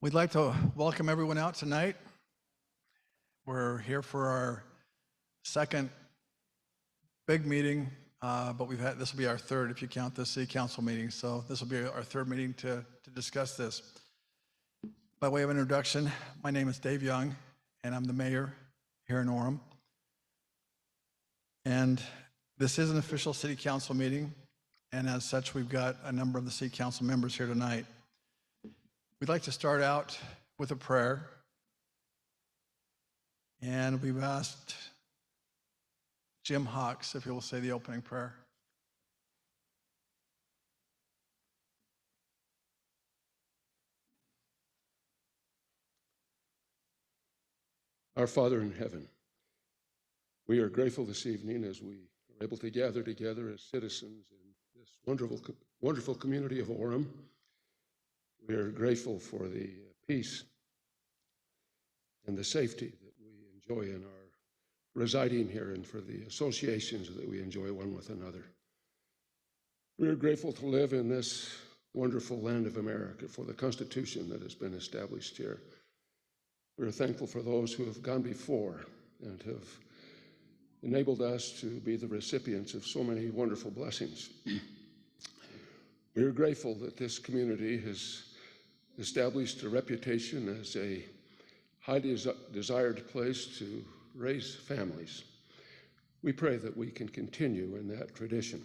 We'd like to welcome everyone out tonight. We're here for our second big meeting, but this will be our third if you count the city council meeting. So this will be our third meeting to discuss this. By way of introduction, my name is Dave Young, and I'm the mayor here in Orem. And this is an official city council meeting, and as such, we've got a number of the city council members here tonight. We'd like to start out with a prayer, and we've asked Jim Hawks if he will say the opening prayer. Our Father in heaven, we are grateful this evening as we are able to gather together as citizens in this wonderful community of Orem. We are grateful for the peace and the safety that we enjoy in our residing here and for the associations that we enjoy one with another. We are grateful to live in this wonderful land of America for the Constitution that has been established here. We are thankful for those who have gone before and have enabled us to be the recipients of so many wonderful blessings. We are grateful that this community has established a reputation as a highly desired place to raise families. We pray that we can continue in that tradition.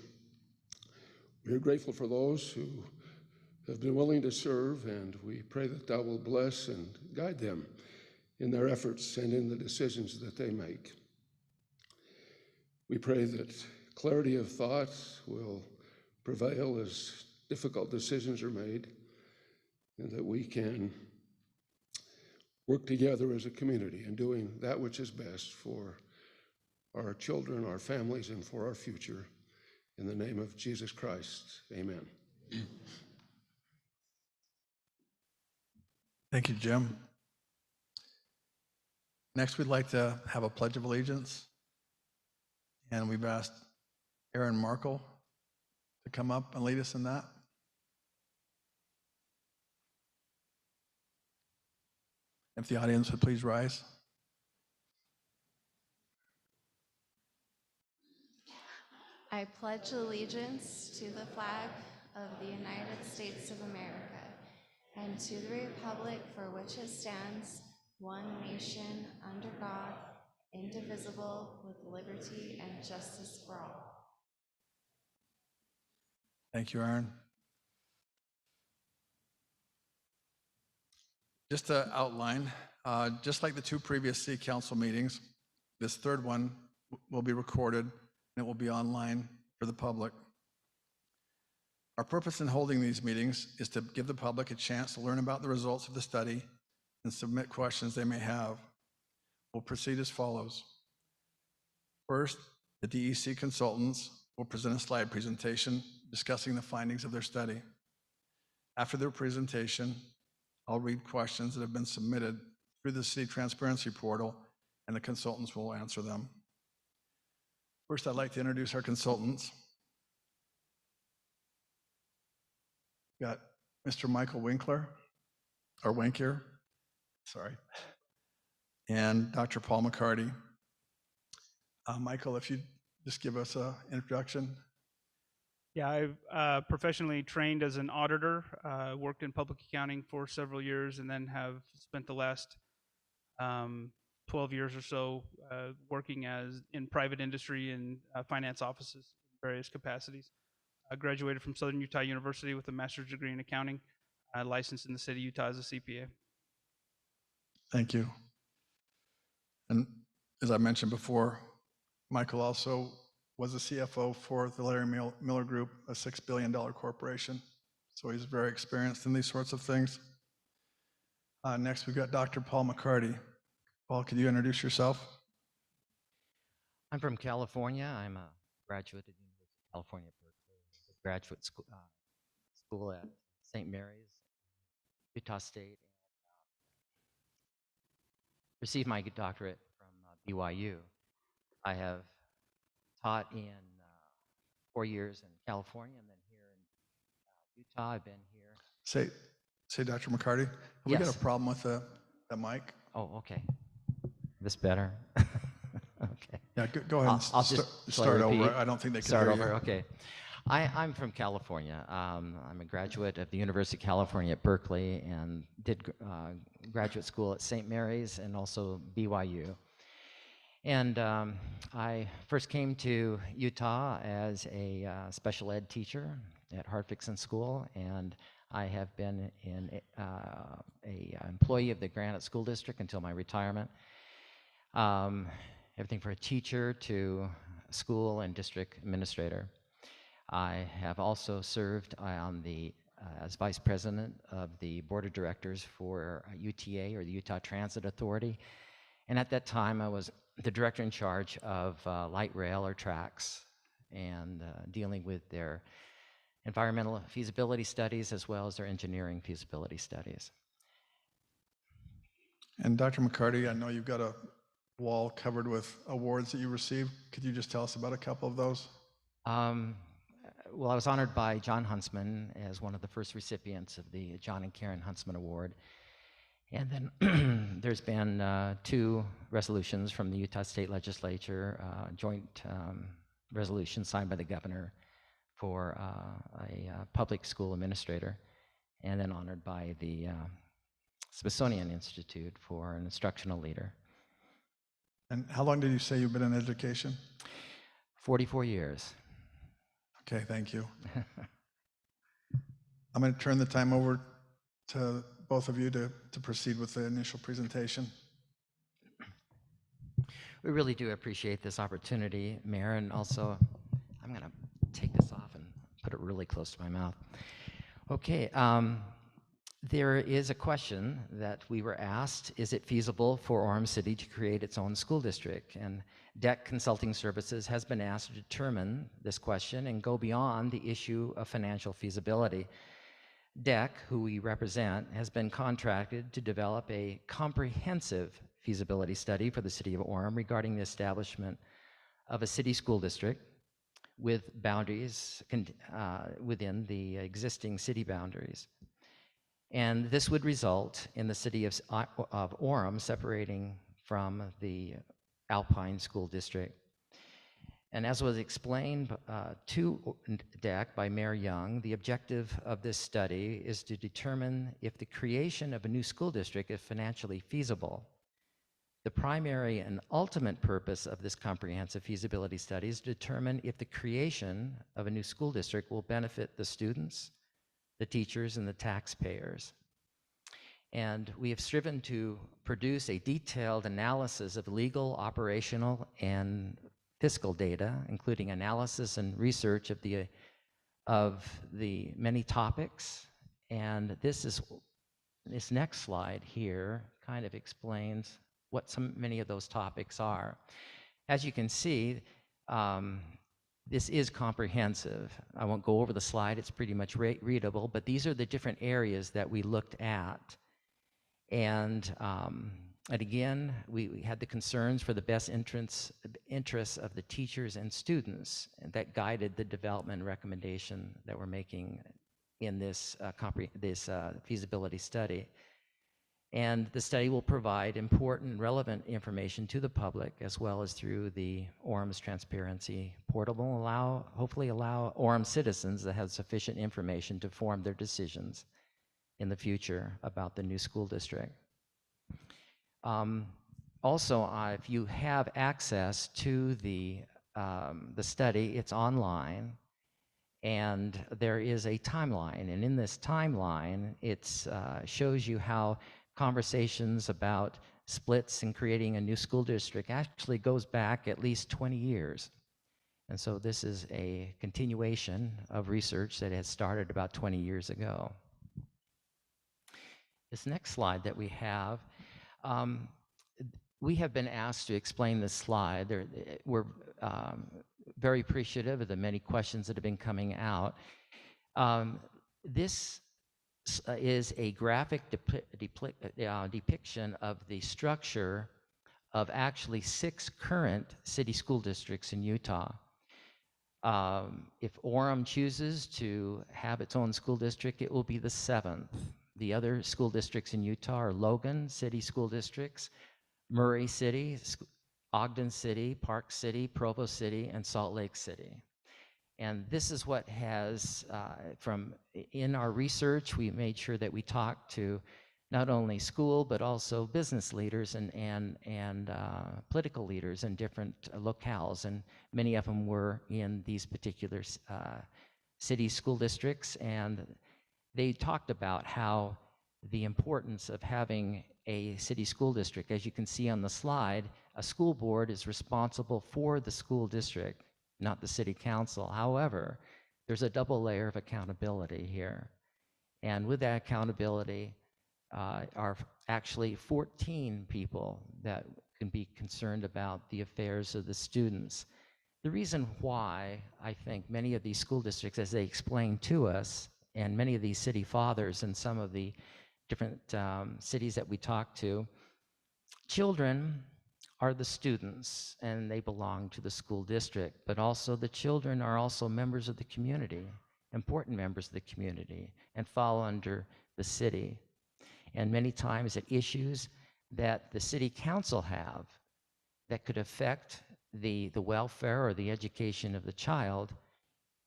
We are grateful for those who have been willing to serve, and we pray that Thou will bless and guide them in their efforts and in the decisions that they make. We pray that clarity of thought will prevail as difficult decisions are made, and that we can work together as a community in doing that which is best for our children, our families, and for our future. In the name of Jesus Christ, amen. Thank you, Jim. Next, we'd like to have a Pledge of Allegiance. And we've asked Aaron Markle to come up and lead us in that. If the audience would please rise. I pledge allegiance to the flag of the United States of America and to the republic for which it stands, one nation, under God, indivisible, with liberty and justice for all. Thank you, Aaron. Just to outline, just like the two previous city council meetings, this third one will be recorded and it will be online for the public. Our purpose in holding these meetings is to give the public a chance to learn about the results of the study and submit questions they may have. We'll proceed as follows. First, the DEC consultants will present a slide presentation discussing the findings of their study. After their presentation, I'll read questions that have been submitted through the City Transparency Portal, and the consultants will answer them. First, I'd like to introduce our consultants. We've got Mr. Michael Winkler, or Wenkier, sorry, and Dr. Paul McCarty. Michael, if you'd just give us an introduction. Yeah, I've professionally trained as an auditor, worked in public accounting for several years, and then have spent the last 12 years or so working in private industry and finance offices in various capacities. I graduated from Southern Utah University with a master's degree in accounting, licensed in the state of Utah as a CPA. Thank you. And as I mentioned before, Michael also was a CFO for the Larry Miller Group, a $6 billion corporation. So he's very experienced in these sorts of things. Next, we've got Dr. Paul McCarty. Paul, could you introduce yourself? I'm from California. I'm a graduate at the University of California, Berkeley, graduate school at St. Mary's, Utah State, and received my doctorate from BYU. I have taught in 4 years in California and then here in Utah. I've been here. Say, Dr. McCarty, have we got Yes. a problem with the mic? Oh, okay. This better? Okay. Yeah, go ahead and I'll just shall I start over. repeat? I don't think they can Start hear over, you. okay. I'm from California. I'm a graduate of the University of California at Berkeley and did graduate school at St. Mary's and also BYU. And I first came to Utah as a special ed teacher at Hartfixon School, and I have been a employee of the Granite School District until my retirement. Everything from a teacher to school and district administrator. I have also served on as vice president of the board of directors for UTA, or the Utah Transit Authority. And at that time, I was the director in charge of light rail or tracks and dealing with their environmental feasibility studies as well as their engineering feasibility studies. And Dr. McCarty, I know you've got a wall covered with awards that you received. Could you just tell us about a couple of those? Well, I was honored by John Huntsman as one of the first recipients of the John and Karen Huntsman Award. And then there's been 2 resolutions from the Utah State Legislature, joint resolution signed by the governor for a public school administrator, and then honored by the Smithsonian Institute for an instructional leader. And how long did you say you've been in education? 44 years. Okay, thank you. I'm going to turn the time over to both of you to proceed with the initial presentation. We really do appreciate this opportunity, Mayor, and also I'm going to take this off and put it really close to my mouth. Okay, there is a question that we were asked: is it feasible for Orem City to create its own school district? And DEC Consulting Services has been asked to determine this question and go beyond the issue of financial feasibility. DEC, who we represent, has been contracted to develop a comprehensive feasibility study for the city of Orem regarding the establishment of a city school district with boundaries within the existing city boundaries. And this would result in the city of Orem separating from the Alpine School District. And as was explained to DEC by Mayor Young, the objective of this study is to determine if the creation of a new school district is financially feasible. The primary and ultimate purpose of this comprehensive feasibility study is to determine if the creation of a new school district will benefit the students, the teachers, and the taxpayers. And we have striven to produce a detailed analysis of legal, operational, and fiscal data, including analysis and research of the many topics. And this next slide here kind of explains what many of those topics are. As you can see, this is comprehensive. I won't go over the slide, it's pretty much readable, but these are the different areas that we looked at. And again, we had the concerns for the best interests of the teachers and students that guided the development recommendation that we're making in this feasibility study. And the study will provide important, relevant information to the public, as well as through the Orem's Transparency Portal, will hopefully allow Orem citizens that have sufficient information to form their decisions in the future about the new school district. Also, if you have access to the study, it's online, and there is a timeline. And in this timeline, it shows you how conversations about splits and creating a new school district actually goes back at least 20 years. And so this is a continuation of research that had started about 20 years ago. This next slide that we have been asked to explain this slide. We're very appreciative of the many questions that have been coming out. This is a graphic depiction of the structure of actually 6 current city school districts in Utah. If Orem chooses to have its own school district, it will be the 7th The other school districts in Utah are Logan City School Districts, Murray City, Ogden City, Park City, Provo City, and Salt Lake City. And this is what has, in our research, we made sure that we talked to not only school, but also business leaders and political leaders in different locales. And many of them were in these particular city school districts. And they talked about how the importance of having a city school district. As you can see on the slide, a school board is responsible for the school district, not the city council. However, there's a double layer of accountability here. And with that accountability are actually 14 people that can be concerned about the affairs of the students. The reason why I think many of these school districts, as they explained to us, and many of these city fathers and some of the different cities that we talk to, children are the students and they belong to the school district, but also the children are also members of the community, important members of the community, and fall under the city. And many times at issues that the city council have that could affect the welfare or the education of the child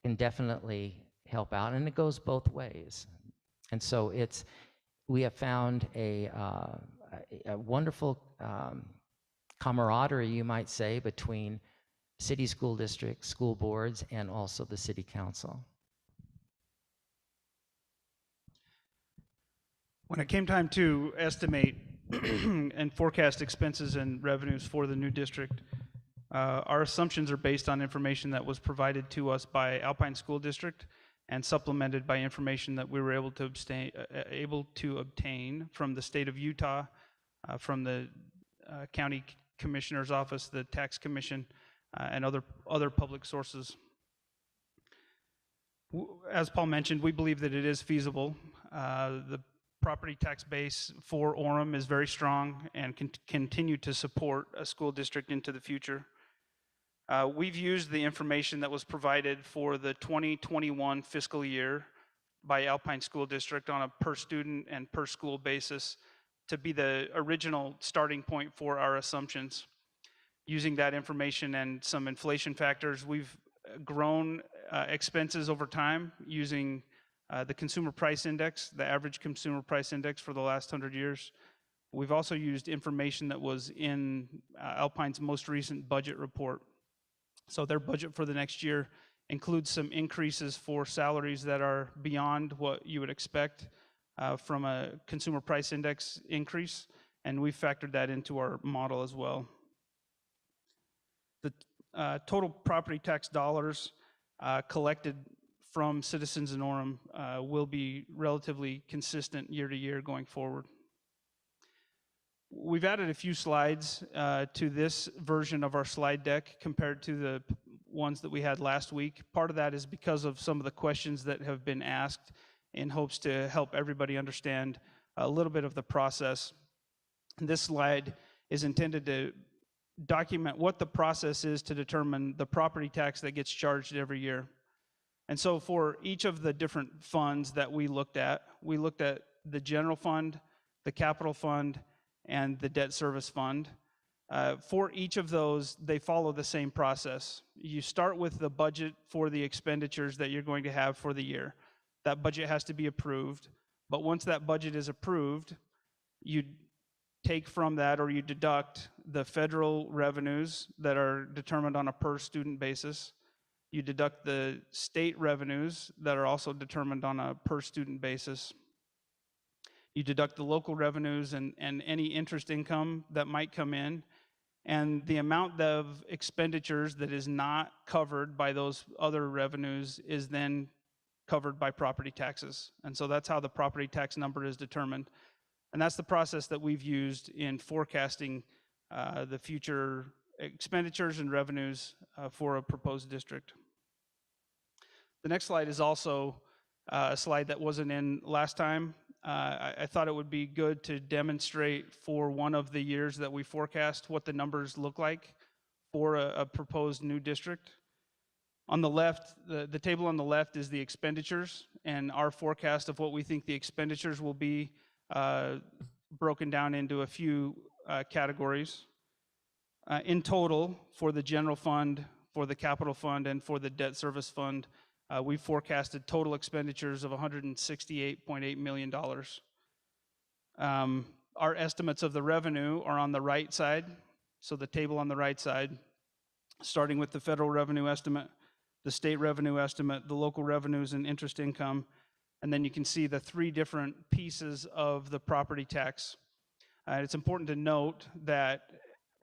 can definitely help out, and it goes both ways. And so we have found a wonderful camaraderie, you might say, between city school districts, school boards, and also the city council. When it came time to estimate and forecast expenses and revenues for the new district, our assumptions are based on information that was provided to us by Alpine School District and supplemented by information that we were able to obtain from the state of Utah, from the county commissioner's office, the tax commission, and other public sources. As Paul mentioned, we believe that it is feasible. The property tax base for Orem is very strong and can continue to support a school district into the future. We've used the information that was provided for the 2021 fiscal year by Alpine School District on a per student and per school basis to be the original starting point for our assumptions. Using that information and some inflation factors, we've grown expenses over time using the consumer price index, the average consumer price index for the last 100 years. We've also used information that was in Alpine's most recent budget report. So their budget for the next year includes some increases for salaries that are beyond what you would expect from a consumer price index increase, and we factored that into our model as well. The total property tax dollars collected from citizens in Orem will be relatively consistent year to year going forward. We've added a few slides to this version of our slide deck compared to the ones that we had last week. Part of that is because of some of the questions that have been asked in hopes to help everybody understand a little bit of the process. This slide is intended to document what the process is to determine the property tax that gets charged every year. And so for each of the different funds that we looked at the general fund, the capital fund, and the debt service fund. For each of those, they follow the same process. You start with the budget for the expenditures that you're going to have for the year. That budget has to be approved, but once that budget is approved, you take from that or you deduct the federal revenues that are determined on a per student basis. You deduct the state revenues that are also determined on a per student basis. You deduct the local revenues and any interest income that might come in, and the amount of expenditures that is not covered by those other revenues is then covered by property taxes. And so that's how the property tax number is determined. And that's the process that we've used in forecasting the future expenditures and revenues for a proposed district. The next slide is also a slide that wasn't in last time. I thought it would be good to demonstrate for one of the years that we forecast what the numbers look like for a proposed new district. On the left, the table on the left is the expenditures and our forecast of what we think the expenditures will be, broken down into a few categories. In total, for the general fund, for the capital fund, and for the debt service fund, we forecasted total expenditures of $168.8 million. Our estimates of the revenue are on the right side, so the table on the right side, starting with the federal revenue estimate, the state revenue estimate, the local revenues and interest income, and then you can see the three different pieces of the property tax. It's important to note that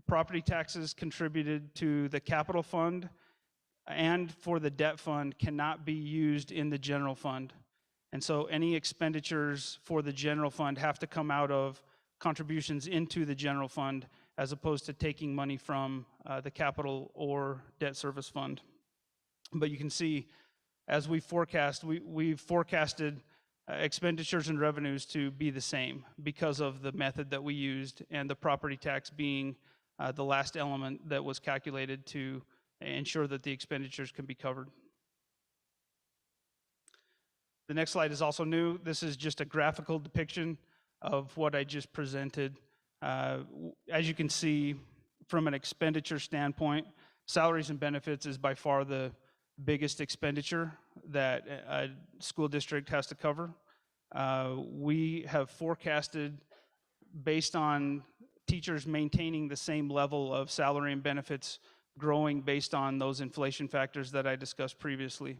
property taxes contributed to the capital fund and for the debt fund cannot be used in the general fund. And so any expenditures for the general fund have to come out of contributions into the general fund as opposed to taking money from the capital or debt service fund. But you can see, as we forecast, we've forecasted expenditures and revenues to be the same because of the method that we used, and the property tax being the last element that was calculated to ensure that the expenditures can be covered. The next slide is also new. This is just a graphical depiction of what I just presented. As you can see, from an expenditure standpoint, salaries and benefits is by far the biggest expenditure that a school district has to cover. We have forecasted, based on teachers maintaining the same level of salary and benefits, growing based on those inflation factors that I discussed previously.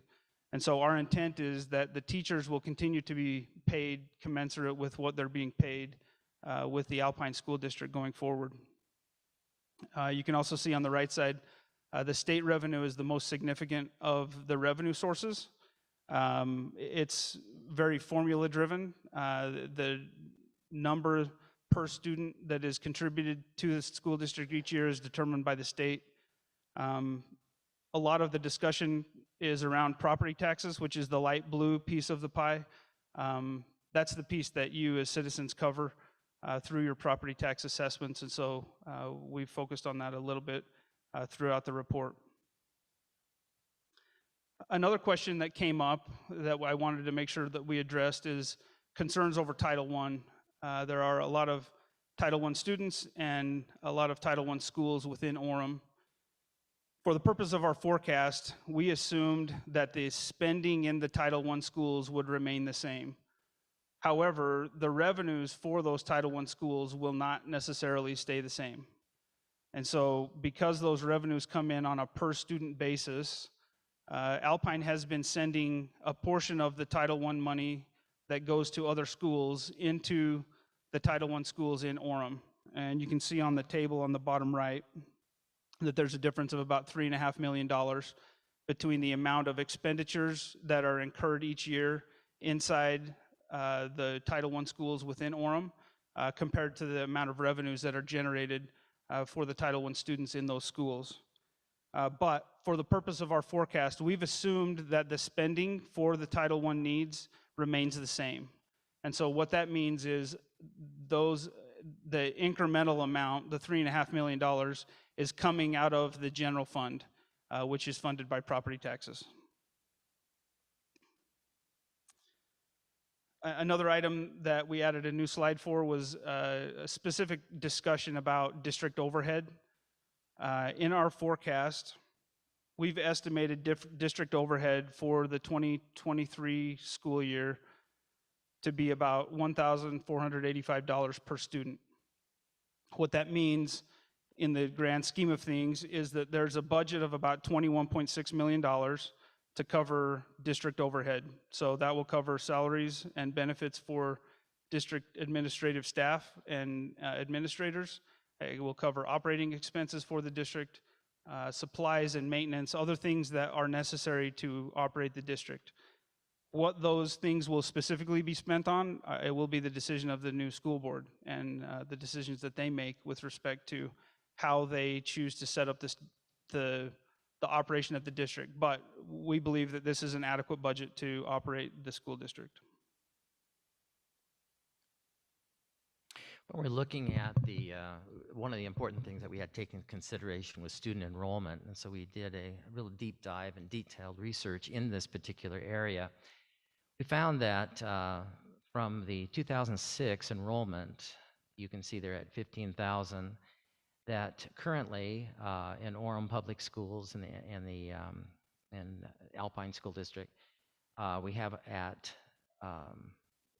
And so our intent is that the teachers will continue to be paid commensurate with what they're being paid with the Alpine School District going forward. You can also see on the right side, the state revenue is the most significant of the revenue sources. It's very formula driven. The number per student that is contributed to the school district each year is determined by the state. A lot of the discussion is around property taxes, which is the light blue piece of the pie. That's the piece that you as citizens cover through your property tax assessments, and so we've focused on that a little bit throughout the report. Another question that came up that I wanted to make sure that we addressed is concerns over Title I. There are a lot of Title I students and a lot of Title I schools within Orem. For the purpose of our forecast, we assumed that the spending in the Title I schools would remain the same. However, the revenues for those Title I schools will not necessarily stay the same. And so because those revenues come in on a per student basis, Alpine has been sending a portion of the Title I money that goes to other schools into the Title I schools in Orem. And you can see on the table on the bottom right that there's a difference of about $3.5 million between the amount of expenditures that are incurred each year inside the Title I schools within Orem compared to the amount of revenues that are generated for the Title I students in those schools. But for the purpose of our forecast, we've assumed that the spending for the Title I needs remains the same. And so what that means is the incremental amount, the $3.5 million, is coming out of the general fund, which is funded by property taxes. Another item that we added a new slide for was a specific discussion about district overhead. In our forecast, we've estimated district overhead for the 2023 school year to be about $1,485 per student. What that means in the grand scheme of things is that there's a budget of about $21.6 million to cover district overhead. So that will cover salaries and benefits for district administrative staff and administrators. It will cover operating expenses for the district, supplies and maintenance, other things that are necessary to operate the district. What those things will specifically be spent on, it will be the decision of the new school board and the decisions that they make with respect to how they choose to set up the operation of the district. But we believe that this is an adequate budget to operate the school district. We're looking at the, one of the important things that we had taken into consideration was student enrollment. And so we did a real deep dive and detailed research in this particular area. We found that from the 2006 enrollment, you can see there at 15,000, that currently in Orem Public Schools and Alpine School District, we have at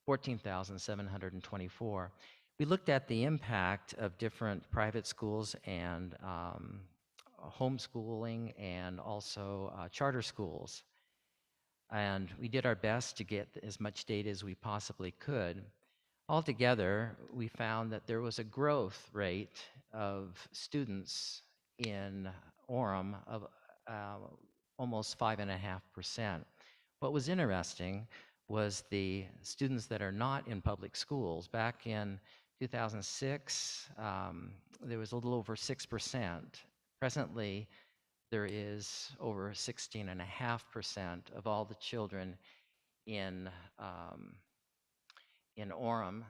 14,724. We looked at the impact of different private schools and homeschooling and also charter schools. And we did our best to get as much data as we possibly could. Altogether, we found that there was a growth rate of students in Orem of almost 5.5%. What was interesting was the students that are not in public schools. Back in 2006, there was a little over 6%. Presently, there is over 16.5% of all the children in Orem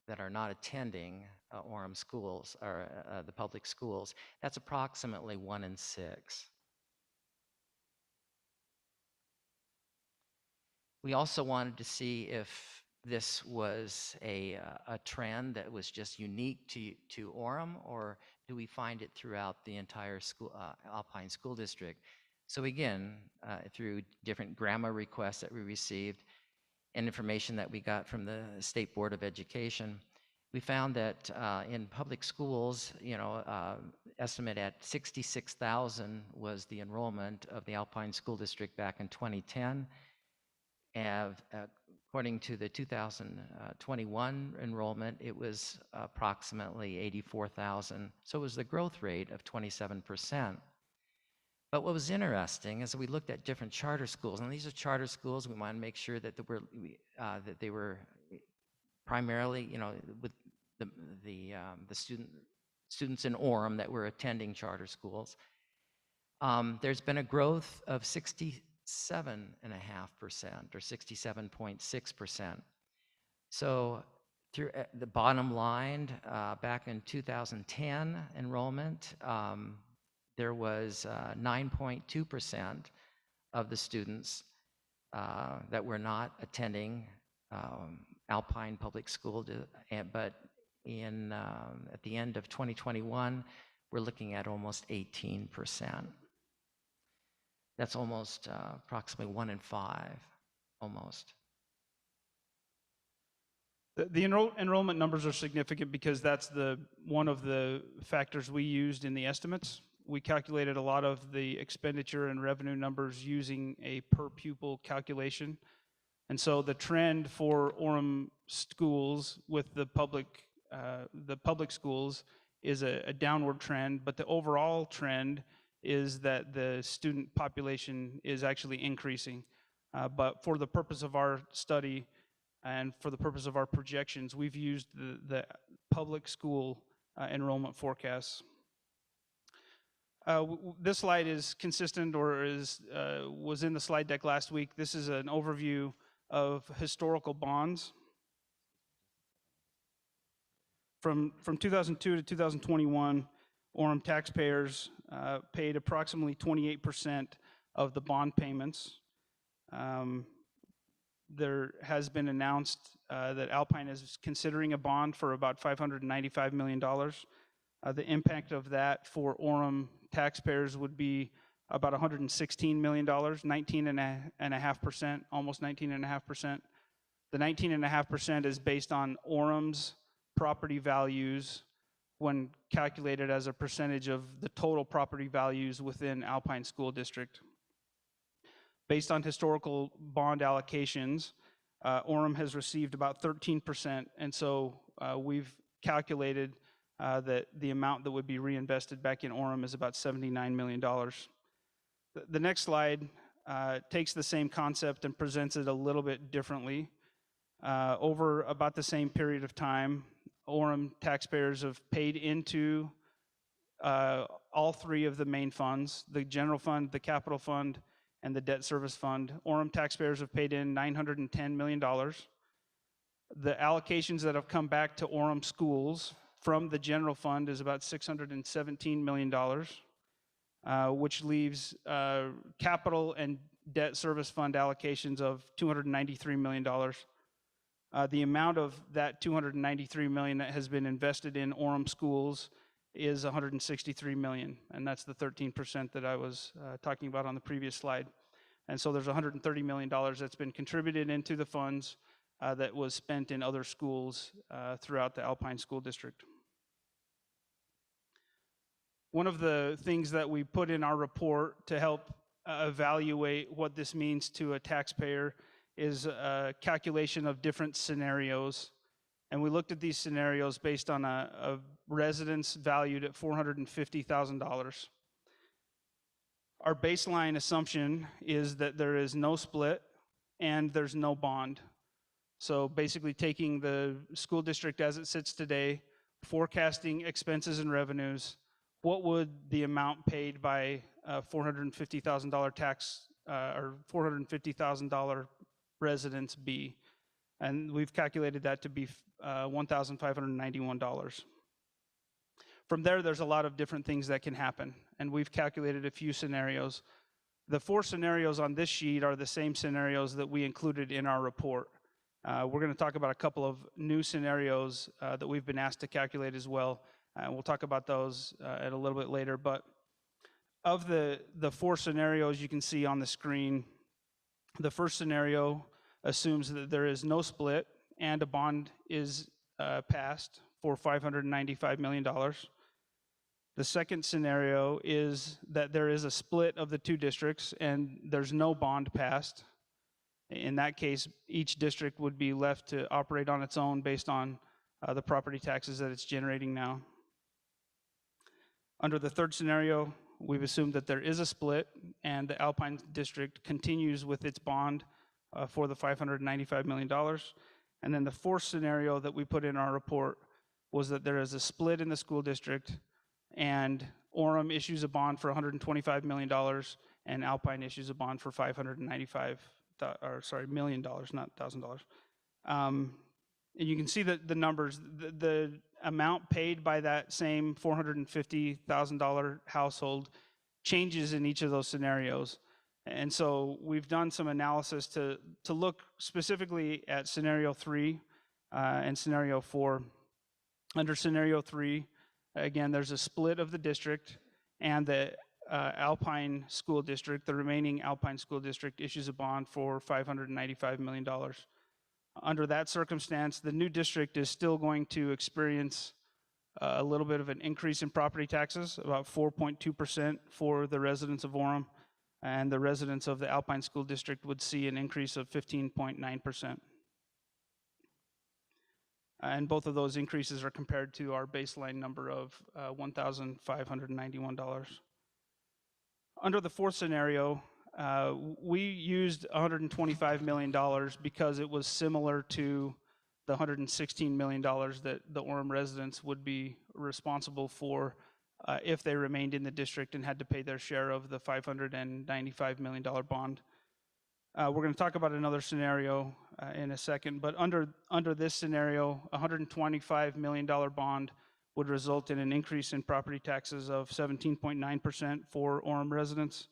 that are not attending Orem schools, or the public schools. That's approximately 1 in 6. We also wanted to see if this was a trend that was just unique to Orem, or do we find it throughout the entire school, Alpine School District? So again, through different GRAMA requests that we received and information that we got from the State Board of Education, we found that in public schools, estimate at 66,000 was the enrollment of the Alpine School District back in 2010. According to the 2021 enrollment, it was approximately 84,000. So it was the growth rate of 27%. But what was interesting is we looked at different charter schools, and these are charter schools. We wanted to make sure that they were primarily, with the students in Orem that were attending charter schools. There's been a growth of 67.5% or 67.6%. So through the bottom line, back in 2010 enrollment, there was 9.2% of the students that were not attending Alpine Public School, but at the end of 2021, we're looking at almost 18%. That's almost approximately 1 in 5, almost. The enrollment numbers are significant because that's one of the factors we used in the estimates. We calculated a lot of the expenditure and revenue numbers using a per pupil calculation. And so the trend for Orem schools with the public schools is a downward trend, but the overall trend is that the student population is actually increasing. But for the purpose of our study and for the purpose of our projections, we've used the public school enrollment forecasts. This slide is consistent, or was in the slide deck last week. This is an overview of historical bonds. From 2002 to 2021, Orem taxpayers paid approximately 28% of the bond payments. There has been announced that Alpine is considering a bond for about $595 million. The impact of that for Orem taxpayers would be about $116 million, 19.5%, almost 19.5%. The 19.5% is based on Orem's property values when calculated as a percentage of the total property values within Alpine School District. Based on historical bond allocations, Orem has received about 13%, and so we've calculated that the amount that would be reinvested back in Orem is about $79 million. The next slide takes the same concept and presents it a little bit differently. Over about the same period of time, Orem taxpayers have paid into all three of the main funds, the general fund, the capital fund, and the debt service fund. Orem taxpayers have paid in $910 million. The allocations that have come back to Orem schools from the general fund is about $617 million, which leaves capital and debt service fund allocations of $293 million. The amount of that $293 million that has been invested in Orem schools is $163 million, and that's the 13% that I was talking about on the previous slide. And so there's $130 million that's been contributed into the funds that was spent in other schools throughout the Alpine School District. One of the things that we put in our report to help evaluate what this means to a taxpayer is a calculation of different scenarios. And we looked at these scenarios based on a residence valued at $450,000. Our baseline assumption is that there is no split and there's no bond. So basically taking the school district as it sits today, forecasting expenses and revenues, what would the amount paid by a $450,000 tax or $450,000 residence be? And we've calculated that to be $1,591. From there, there's a lot of different things that can happen, and we've calculated a few scenarios. The 4 scenarios on this sheet are the same scenarios that we included in our report. We're going to talk about a couple of new scenarios that we've been asked to calculate as well, and we'll talk about those at a little bit later. But of the 4 scenarios you can see on the screen, the first scenario assumes that there is no split and a bond is passed for $595 million. The second scenario is that there is a split of the 2 districts and there's no bond passed. In that case, each district would be left to operate on its own based on the property taxes that it's generating now. Under the third scenario, we've assumed that there is a split and the Alpine district continues with its bond for the $595 million. And then the fourth scenario that we put in our report was that there is a split in the school district and Orem issues a bond for $125 million and Alpine issues a bond for $595 million, not $1,000. And you can see that the numbers, the amount paid by that same $450,000 household changes in each of those scenarios. And so we've done some analysis to look specifically at scenario 3 and scenario 4. Under scenario 3, again, there's a split of the district and the Alpine School District, the remaining Alpine School District issues a bond for $595 million. Under that circumstance, the new district is still going to experience a little bit of an increase in property taxes, about 4.2% for the residents of Orem, and the residents of the Alpine School District would see an increase of 15.9%. And both of those increases are compared to our baseline number of $1,591. Under the fourth scenario, we used $125 million because it was similar to the $116 million that the Orem residents would be responsible for if they remained in the district and had to pay their share of the $595 million bond. We're going to talk about another scenario in a second, but under this scenario, a $125 million bond would result in an increase in property taxes of 17.9% for Orem residents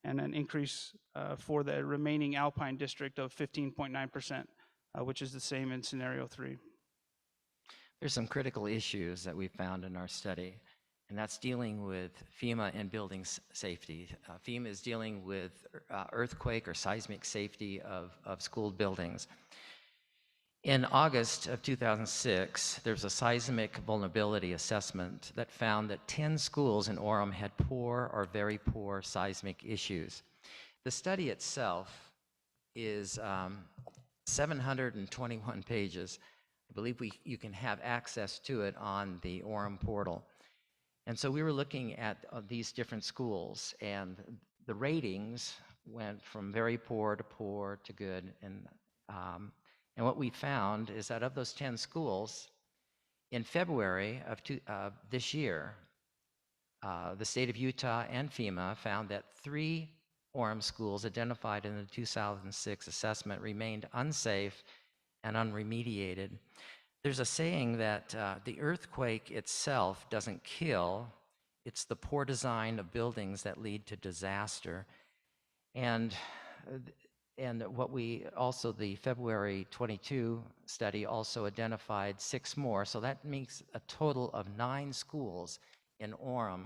and an increase for the remaining Alpine district of 15.9%, which is the same in scenario 3. There's some critical issues that we found in our study, and that's dealing with FEMA and building safety. FEMA is dealing with earthquake or seismic safety of school buildings. In August of 2006, there was a seismic vulnerability assessment that found that 10 schools in Orem had poor or very poor seismic issues. The study itself is 721 pages. I believe you can have access to it on the Orem portal. And so we were looking at these different schools, and the ratings went from very poor to good. And what we found is that of those 10 schools, in February of this year, the state of Utah and FEMA found that 3 Orem schools identified in the 2006 assessment remained unsafe and unremediated. There's a saying that the earthquake itself doesn't kill, it's the poor design of buildings that lead to disaster. And what we also, the February 22 study also identified 6 more, so that makes a total of 9 schools in Orem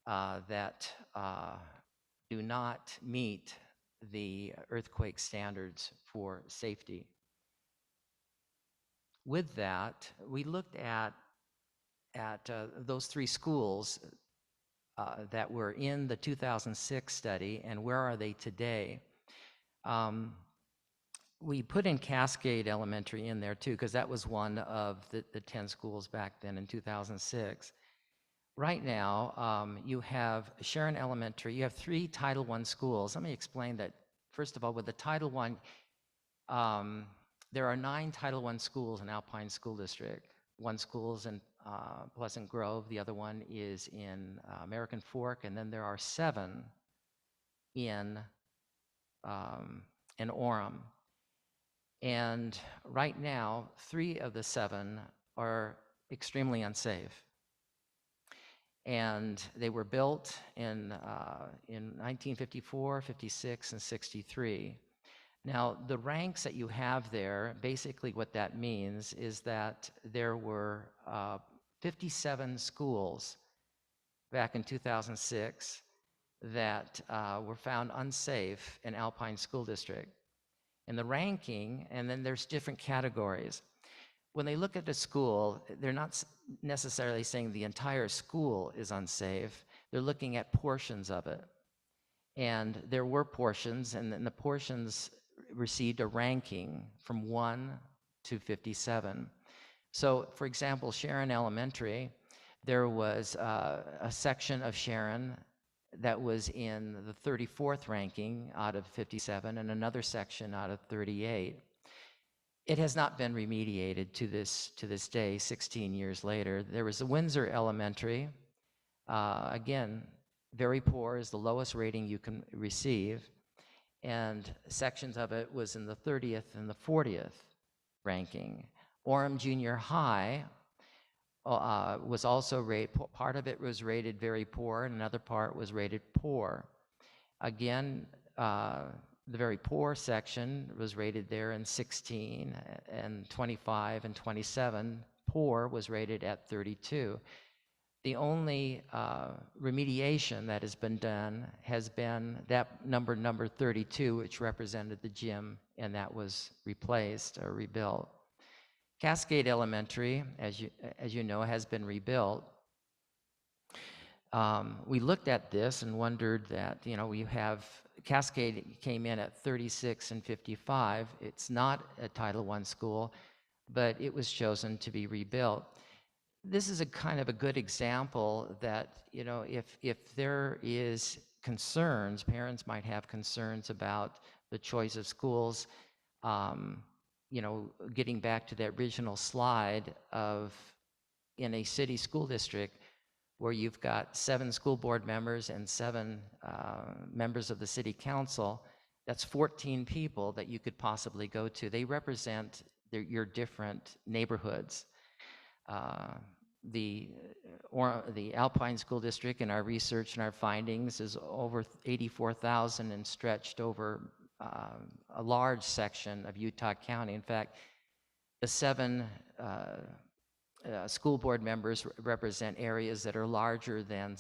that do not meet the earthquake standards for safety. With that, we looked at those 3 schools that were in the 2006 study, and where are they today? We put in Cascade Elementary in there too, because that was one of the 10 schools back then in 2006. Right now, you have Sharon Elementary, you have 3 Title I schools. Let me explain that. First of all, with the Title I, there are 9 Title I schools in Alpine School District. 1 school is in Pleasant Grove, the other one is in American Fork, and then there are 7 in Orem. And right now, 3 of the 7 are extremely unsafe. And they were built in 1954, 56, and 63. Now, the ranks that you have there, basically what that means is that there were 57 schools back in 2006 that were found unsafe in Alpine School District. And the ranking, and then there's different categories. When they look at a school, they're not necessarily saying the entire school is unsafe. They're looking at portions of it. And there were portions, and then the portions received a ranking from 1 to 57. So, for example, Sharon Elementary, there was a section of Sharon that was in the 34th ranking out of 57, and another section out of 38. It has not been remediated to this day, 16 years later. There was the Windsor Elementary, again, very poor, is the lowest rating you can receive, and sections of it was in the 30th and the 40th ranking. Orem Junior High was also rated, part of it was rated very poor, and another part was rated poor. Again, the very poor section was rated there in 16 and 25 and 27. Poor was rated at 32. The only remediation that has been done has been that number 32, which represented the gym, and that was replaced or rebuilt. Cascade Elementary, as you know, has been rebuilt. We looked at this and wondered that, you know, we have Cascade came in at 36 and 55. It's not a Title I school, but it was chosen to be rebuilt. This is a kind of a good example that, you know, if there is concerns, parents might have concerns about the choice of schools. You know, getting back to that original slide of in a city school district where you've got 7 school board members and 7 members of the city council, that's 14 people that you could possibly go to. They represent your different neighborhoods. The Alpine School District, in our research and our findings, is over 84,000 and stretched over a large section of Utah County. In fact, the 7 school board members represent areas that are larger than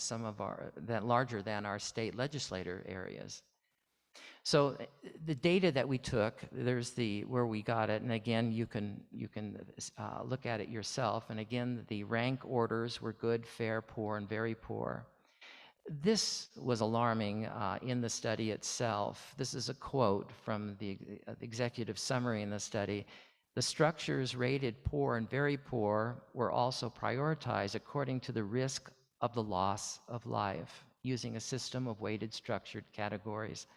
larger than our state legislator areas. So the data that we took, there's where we got it, and again, you can look at it yourself. And again, the rank orders were good, fair, poor, and very poor. This was alarming in the study itself. This is a quote from the executive summary in the study. The structures rated poor and very poor were also prioritized according to the risk of the loss of life, using a system of weighted structured categories.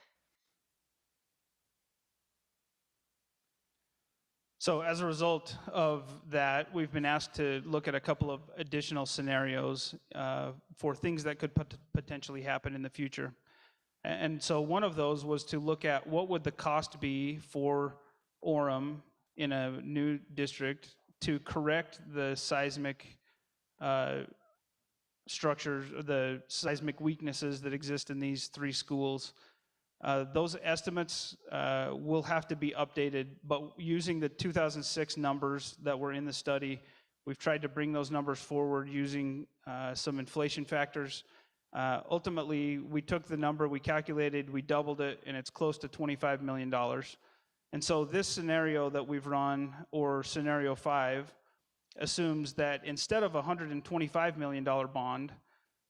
So as a result of that, we've been asked to look at a couple of additional scenarios for things that could potentially happen in the future. And so one of those was to look at what would the cost be for Orem in a new district to correct the seismic structures, the seismic weaknesses that exist in these 3 schools. Those estimates will have to be updated, but using the 2006 numbers that were in the study, we've tried to bring those numbers forward using some inflation factors. Ultimately, we took the number, we calculated, we doubled it, and it's close to $25 million. And so this scenario that we've run, or scenario 5, assumes that instead of a $125 million bond,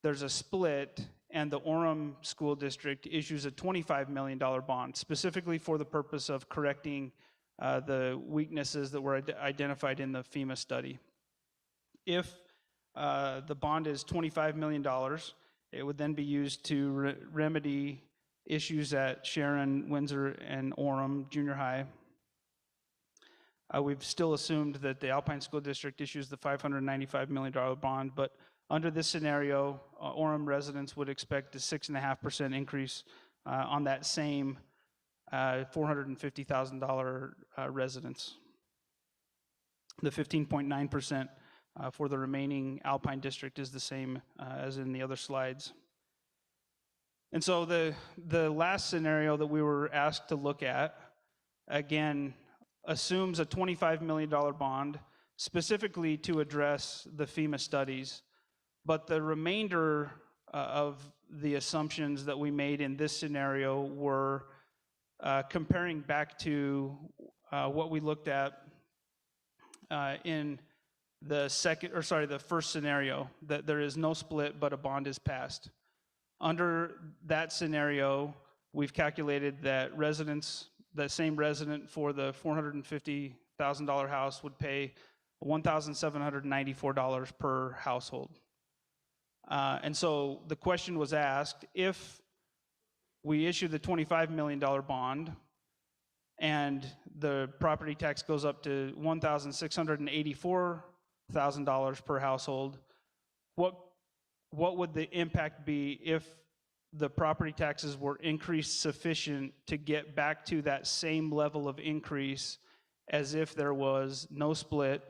there's a split, and the Orem School District issues a $25 million bond, specifically for the purpose of correcting the weaknesses that were identified in the FEMA study. If the bond is $25 million, it would then be used to remedy issues at Sharon, Windsor, and Orem Junior High. We've still assumed that the Alpine School District issues the $595 million bond, but under this scenario, Orem residents would expect a 6.5% increase on that same $450,000 residence. The 15.9% for the remaining Alpine district is the same as in the other slides. And so the last scenario that we were asked to look at, again, assumes a $25 million bond specifically to address the FEMA studies. But the remainder of the assumptions that we made in this scenario were comparing back to what we looked at in the first scenario, that there is no split but a bond is passed. Under that scenario, we've calculated that the same resident for the $450,000 house would pay $1,794 per household. And so the question was asked, if we issue the $25 million bond and the property tax goes up to $1,684,000 per household, what would the impact be if the property taxes were increased sufficient to get back to that same level of increase as if there was no split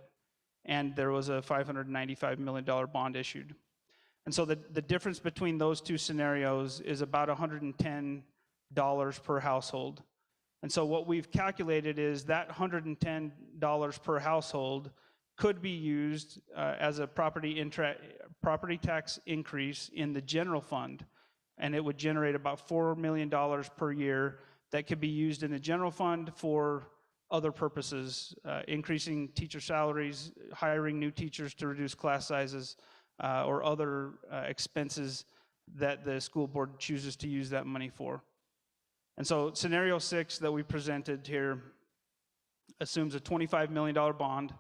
and there was a $595 million bond issued? And so the difference between those 2 scenarios is about $110 per household. And so what we've calculated is that $110 per household could be used as a property tax increase in the general fund, and it would generate about $4 million per year that could be used in the general fund for other purposes, increasing teacher salaries, hiring new teachers to reduce class sizes, or other expenses that the school board chooses to use that money for. And so scenario 6 that we presented here assumes a $25 million bond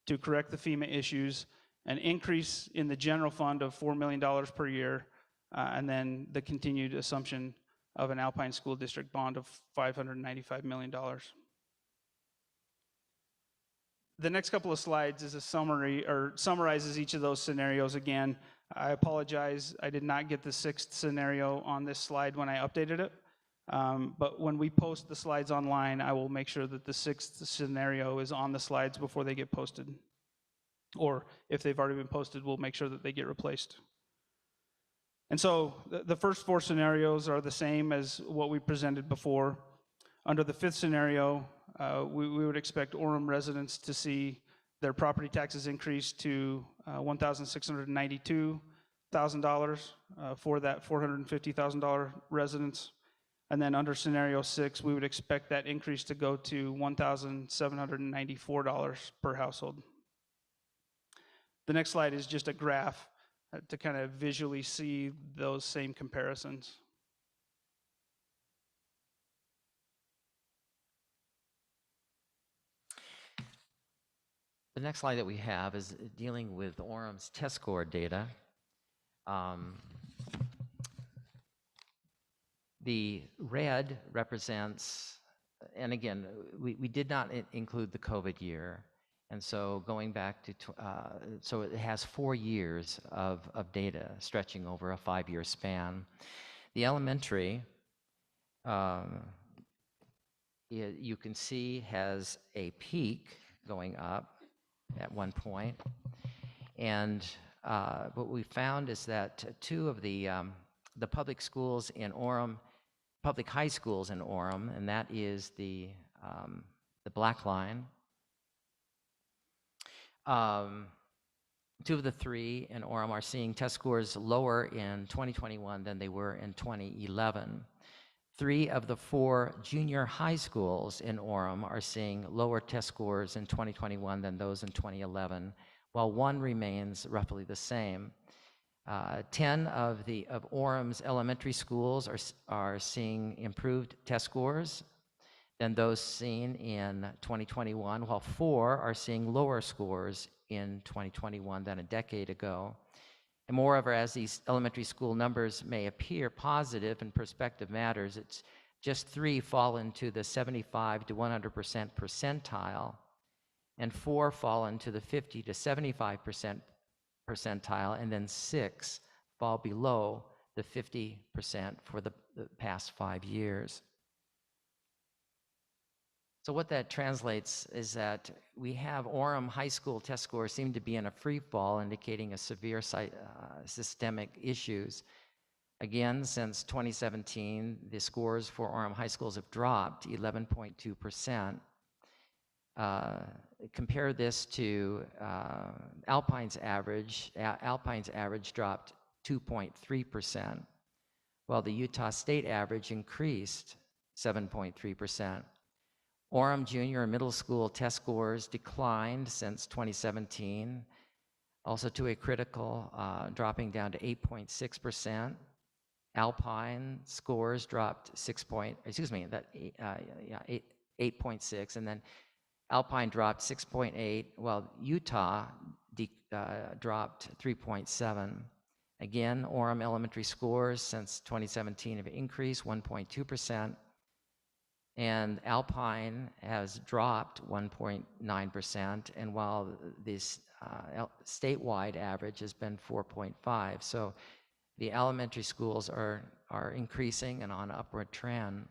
to correct the FEMA issues, an increase in the general fund of $4 million per year, and then the continued assumption of an Alpine School District bond of $595 million. The next couple of slides is a summary, or summarizes each of those scenarios again. I apologize, I did not get the 6th scenario on this slide when I updated it. But when we post the slides online, I will make sure that the 6th scenario is on the slides before they get posted. Or if they've already been posted, we'll make sure that they get replaced. And so the first 4 scenarios are the same as what we presented before. Under the 5th scenario, we would expect Orem residents to see their property taxes increase to $1,692,000 for that $450,000 residence. And then under scenario 6, we would expect that increase to go to $1,794 per household. The next slide is just a graph to kind of visually see those same comparisons. The next slide that we have is dealing with Orem's test score data. The red represents, and again, we did not include the COVID year, and so going back to, so it has 4 years of data stretching over a 5-year span. The elementary you can see has a peak going up at one point. And what we found is that two of the public schools in Orem, public high schools in Orem, and that is the black line. Two of the three in Orem are seeing test scores lower in 2021 than they were in 2011. 3 of the 4 junior high schools in Orem are seeing lower test scores in 2021 than those in 2011, while 1 remains roughly the same. 10 of Orem's elementary schools are seeing improved test scores than those seen in 2021, while 4 are seeing lower scores in 2021 than a decade ago. And moreover, as these elementary school numbers may appear positive and perspective matters, it's just 3 fall into the 75 to 100% percentile, and 4 fall into the 50 to 75% percentile, and then 6 fall below the 50% for the past 5 years. So what that translates is that we have Orem high school test scores seem to be in a free fall, indicating a severe systemic issues. Again, since 2017, the scores for Orem high schools have dropped 11.2%. Compare this to Alpine's average. Alpine's average dropped 2.3%, while the Utah State average increased 7.3%. Orem junior and middle school test scores declined since 2017, also to a critical, dropping down to 8.6%. Alpine scores dropped 8.6, and then Alpine dropped 6.8, while Utah dropped 3.7. Again, Orem elementary scores since 2017 have increased 1.2%. And Alpine has dropped 1.9%, and while this statewide average has been 4.5. So the elementary schools are increasing and on an upward trend.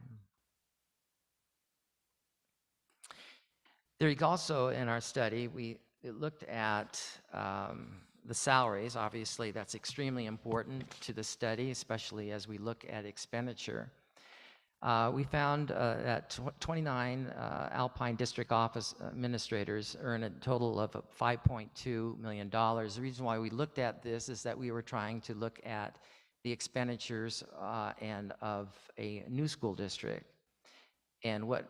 There also, in our study, we looked at the salaries. Obviously, that's extremely important to the study, especially as we look at expenditure. We found that 29 Alpine District Office administrators earn a total of $5.2 million. The reason why we looked at this is that we were trying to look at the expenditures and of a new school district and what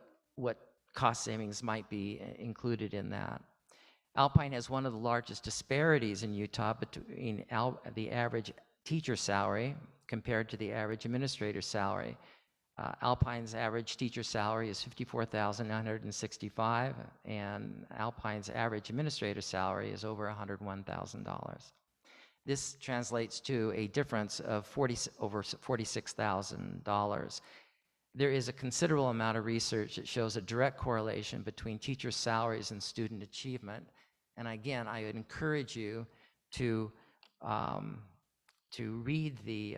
cost savings might be included in that. Alpine has one of the largest disparities in Utah between the average teacher salary compared to the average administrator salary. Alpine's average teacher salary is $54,965, and Alpine's average administrator salary is over $101,000. This translates to a difference of over $46,000. There is a considerable amount of research that shows a direct correlation between teacher salaries and student achievement. And again, I would encourage you to read the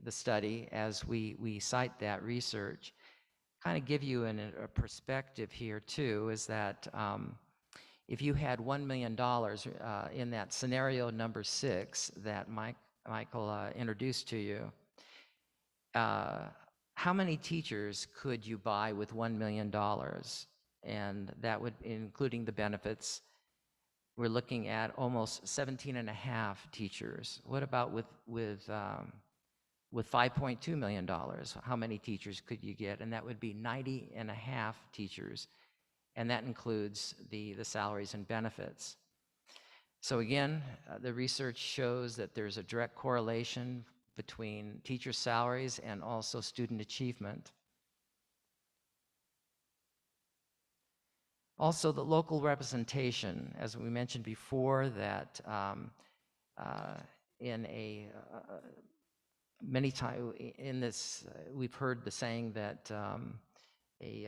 study as we cite that research. Kind of give you a perspective here too, is that if you had $1 million in that scenario number 6 that Michael introduced to you, how many teachers could you buy with $1 million? And that would, including the benefits, we're looking at almost 17 and a half teachers. What about with $5.2 million? How many teachers could you get? And that would be 90 and a half teachers. And that includes the salaries and benefits. So again, the research shows that there's a direct correlation between teacher salaries and also student achievement. Also, the local representation, as we mentioned before, that many times in this, we've heard the saying that a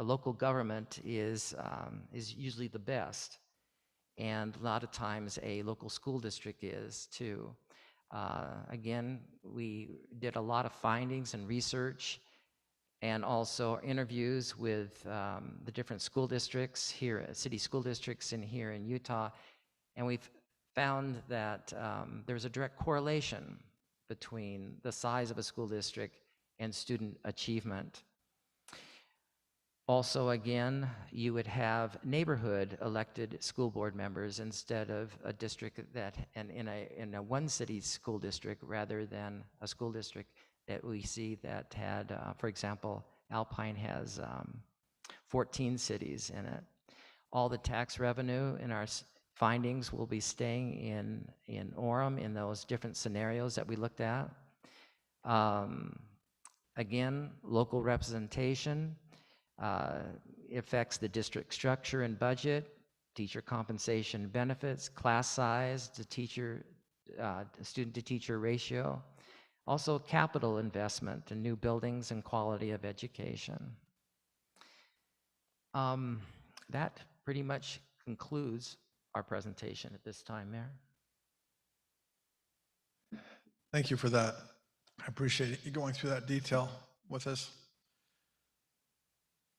local government is usually the best, and a lot of times a local school district is too. Again, we did a lot of findings and research and also interviews with the different school districts here, city school districts here in Utah. And we've found that there's a direct correlation between the size of a school district and student achievement. Also, again, you would have neighborhood elected school board members instead of a district that, and in a one city school district rather than a school district that we see that had, for example, Alpine has 14 cities in it. All the tax revenue in our findings will be staying in Orem in those different scenarios that we looked at. Again, local representation affects the district structure and budget, teacher compensation and benefits, class size, student to teacher ratio, also capital investment in new buildings and quality of education. That pretty much concludes our presentation at this time, Mayor. Thank you for that. I appreciate you going through that detail with us.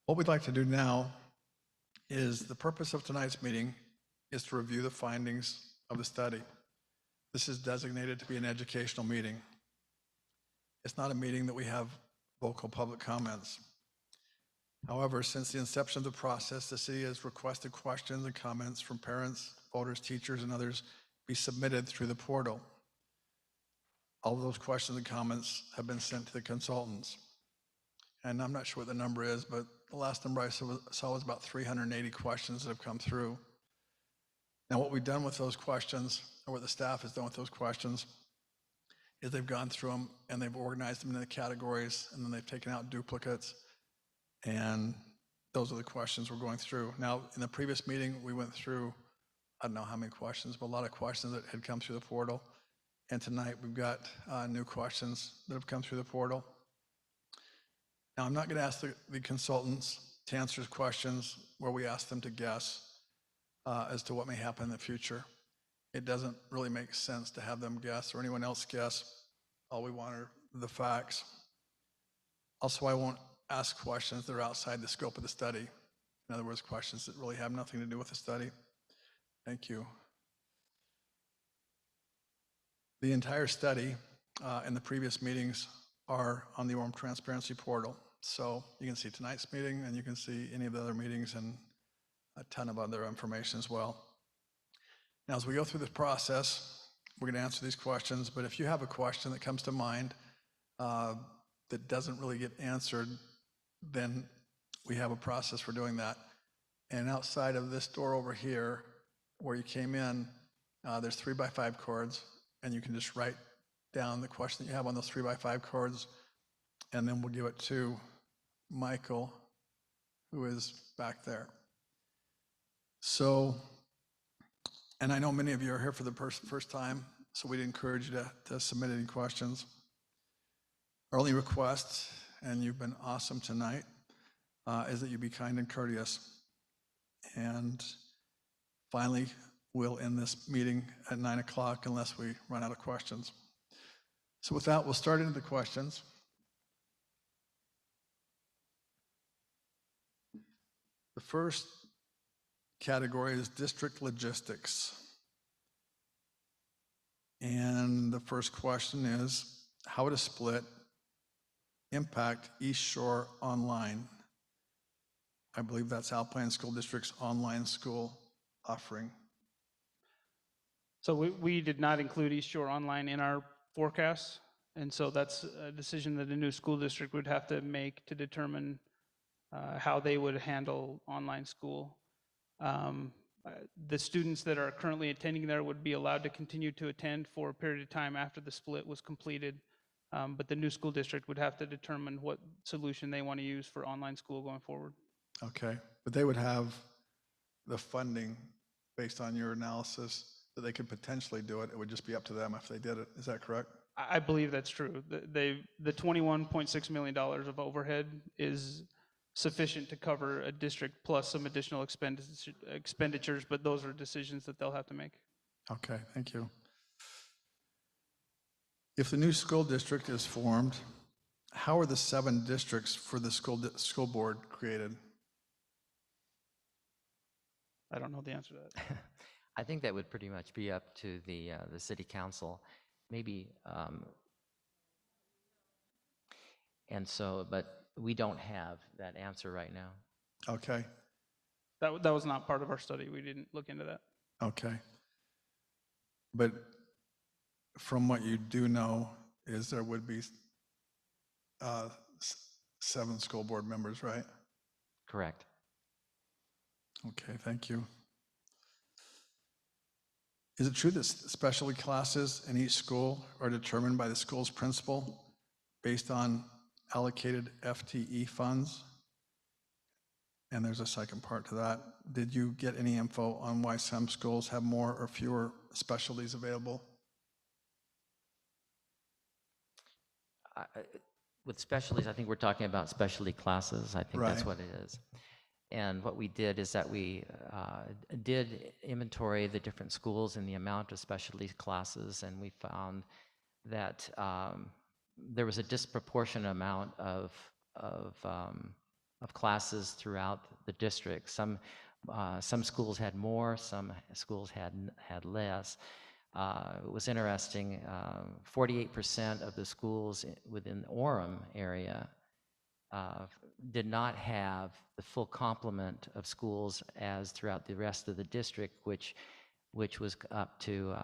What we'd like to do now is the purpose of tonight's meeting is to review the findings of the study. This is designated to be an educational meeting. It's not a meeting that we have vocal public comments. However, since the inception of the process, the city has requested questions and comments from parents, voters, teachers, and others be submitted through the portal. All of those questions and comments have been sent to the consultants. And I'm not sure what the number is, but the last number I saw was about 380 questions that have come through. Now, what we've done with those questions, or what the staff has done with those questions, is they've gone through them and they've organized them into categories, and then they've taken out duplicates. And those are the questions we're going through. Now, in the previous meeting, we went through, I don't know how many questions, but a lot of questions that had come through the portal. And tonight we've got new questions that have come through the portal. Now, I'm not going to ask the consultants to answer questions where we ask them to guess as to what may happen in the future. It doesn't really make sense to have them guess or anyone else guess. All we want are the facts. Also, I won't ask questions that are outside the scope of the study. In other words, questions that really have nothing to do with the study. Thank you. The entire study and the previous meetings are on the Orem Transparency Portal. So you can see tonight's meeting and you can see any of the other meetings and a ton of other information as well. Now, as we go through this process, we're going to answer these questions, but if you have a question that comes to mind that doesn't really get answered, then we have a process for doing that. And outside of this door over here, where you came in, there's 3x5 cards, and you can just write down the question that you have on those 3x5 cards, and then we'll give it to Michael, who is back there. So, and I know many of you are here for the first time, so we'd encourage you to submit any questions. Our only request, and you've been awesome tonight, is that you be kind and courteous. And finally, we'll end this meeting at 9 o'clock unless we run out of questions. So with that, we'll start into the questions. The first category is district logistics. And the first question is, how would a split impact East Shore Online? I believe that's Alpine School District's online school offering. So we did not include East Shore Online in our forecast, and so that's a decision that a new school district would have to make to determine how they would handle online school. The students that are currently attending there would be allowed to continue to attend for a period of time after the split was completed, but the new school district would have to determine what solution they want to use for online school going forward. Okay, but they would have the funding based on your analysis that they could potentially do it. It would just be up to them if they did it. Is that correct? I believe that's true. The $21.6 million of overhead is sufficient to cover a district plus some additional expenditures, but those are decisions that they'll have to make. Okay, thank you. If the new school district is formed, how are the 7 districts for the school board created? I don't know the answer to that. I think that would pretty much be up to the city council, maybe. And so, but we don't have that answer right now. Okay, That was not part of our study. We didn't look into that. okay. But from what you do know is there would be 7 school board members, right? Correct. Okay, thank you. Is it true that specialty classes in each school are determined by the school's principal based on allocated FTE funds? And there's a second part to that. Did you get any info on why some schools have more or fewer specialties available? With specialties, I think we're talking about specialty classes. I think that's Right. what it is. And what we did is that we did inventory the different schools and the amount of specialty classes, and we found that there was a disproportionate amount of classes throughout the district. Some schools had more, some schools had less. It was interesting. 48% of the schools within the Orem area did not have the full complement of schools as throughout the rest of the district, which was up to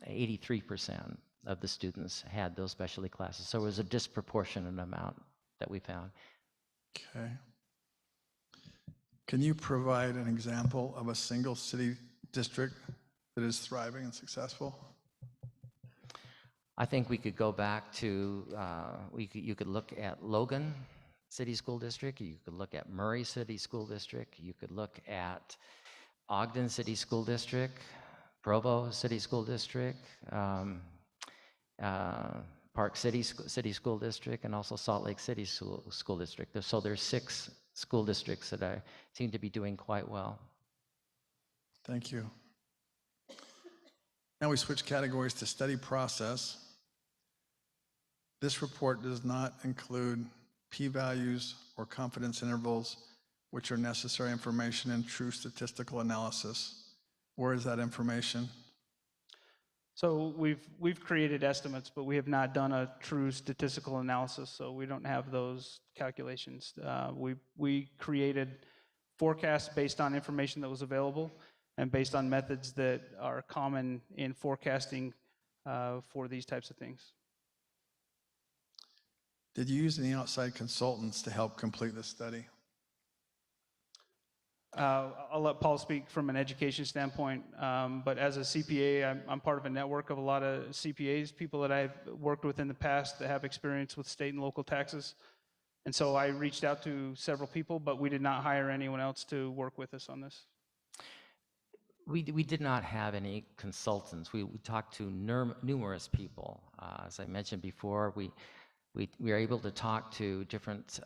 83% of the students had those specialty classes. So it was a disproportionate amount that we found. Okay. Can you provide an example of a single city district that is thriving and successful? I think we could go back to, you could look at Logan City School District, you could look at Murray City School District, you could look at Ogden City School District, Provo City School District, Park City School District, and also Salt Lake City School District. So there's 6 school districts that seem to be doing quite well. Thank you. Now we switch categories to study process. This report does not include p-values or confidence intervals, which are necessary information in true statistical analysis. Where is that information? So we've created estimates, but we have not done a true statistical analysis, so we don't have those calculations. We created forecasts based on information that was available and based on methods that are common in forecasting for these types of things. Did you use any outside consultants to help complete this study? I'll let Paul speak from an education standpoint, but as a CPA, I'm part of a network of a lot of CPAs, people that I've worked with in the past that have experience with state and local taxes. And so I reached out to several people, but we did not hire anyone else to work with us on this. We did not have any consultants. We talked to numerous people. As I mentioned before, we were able to talk to different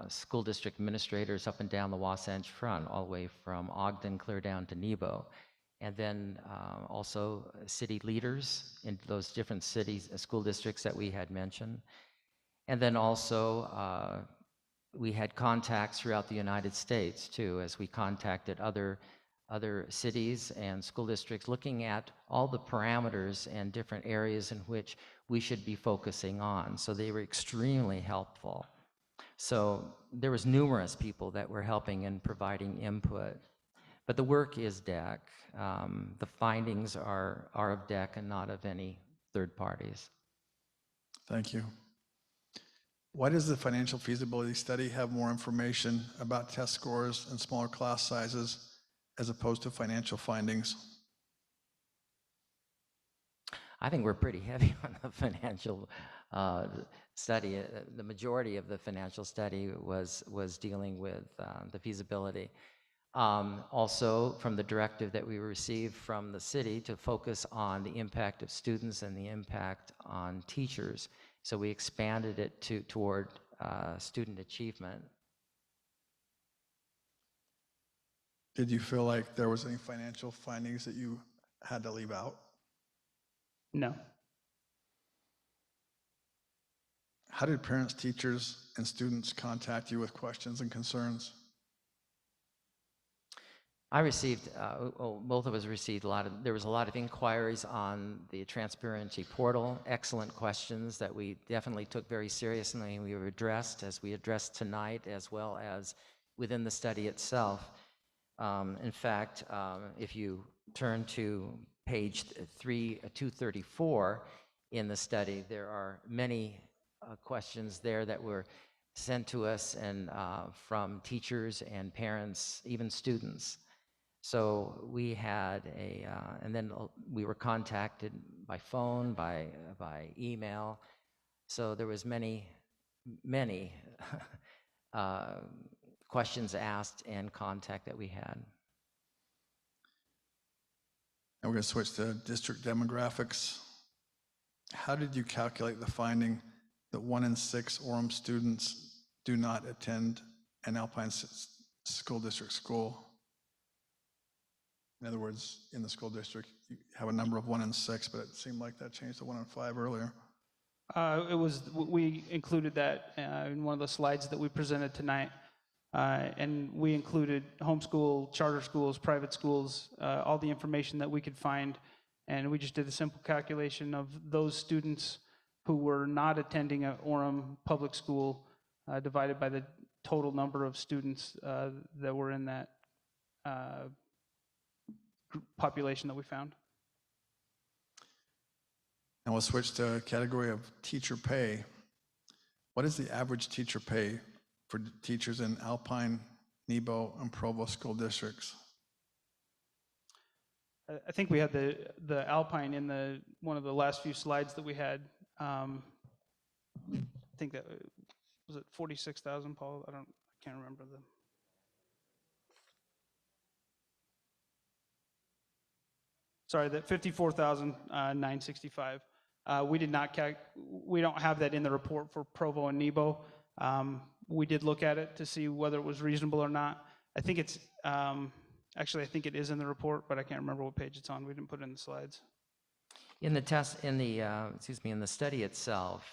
school district administrators up and down the Wasatch Front, all the way from Ogden clear down to Nebo. And then also city leaders in those different cities, school districts that we had mentioned. And then also we had contacts throughout the United States too, as we contacted other cities and school districts, looking at all the parameters and different areas in which we should be focusing on. So they were extremely helpful. So there was numerous people that were helping and providing input. But the work is DEC. The findings are of DEC and not of any third parties. Thank you. Why does the financial feasibility study have more information about test scores and smaller class sizes as opposed to financial findings? I think we're pretty heavy on the financial study. The majority of the financial study was dealing with the feasibility. Also, from the directive that we received from the city to focus on the impact of students and the impact on teachers. So we expanded it toward student achievement. Did you feel like there was any financial findings that you had to leave out? No. How did parents, teachers, and students contact you with questions and concerns? I received, both of us received there was a lot of inquiries on the Transparency portal, excellent questions that we definitely took very seriously and we were addressed as we addressed tonight, as well as within the study itself. In fact, if you turn to page 234 in the study, there are many questions there that were sent to us and from teachers and parents, even students. So we had and then we were contacted by phone, by email. So there was many questions asked and contact that we had. And we're going to switch to district demographics. How did you calculate the finding that 1 in 6 Orem students do not attend an Alpine School District school? In other words, in the school district, you have a number of 1 in 6, but it seemed like that changed to 1 in 5 earlier. We included that in one of the slides that we presented tonight. And we included homeschool, charter schools, private schools, all the information that we could find. And we just did a simple calculation of those students who were not attending an Orem public school divided by the total number of students that were in that population that we found. And we'll switch to a category of teacher pay. What is the average teacher pay for teachers in Alpine, Nebo, and Provo school districts? I think we had the Alpine in one of the last few slides that we had. I think that was it 46,000, Paul. I can't remember the. Sorry, that 54,965. We did not we don't have that in the report for Provo and Nebo. We did look at it to see whether it was reasonable or not. I think it's actually I think it is in the report, but I can't remember what page it's on. We didn't put it in the slides. In the in the study itself,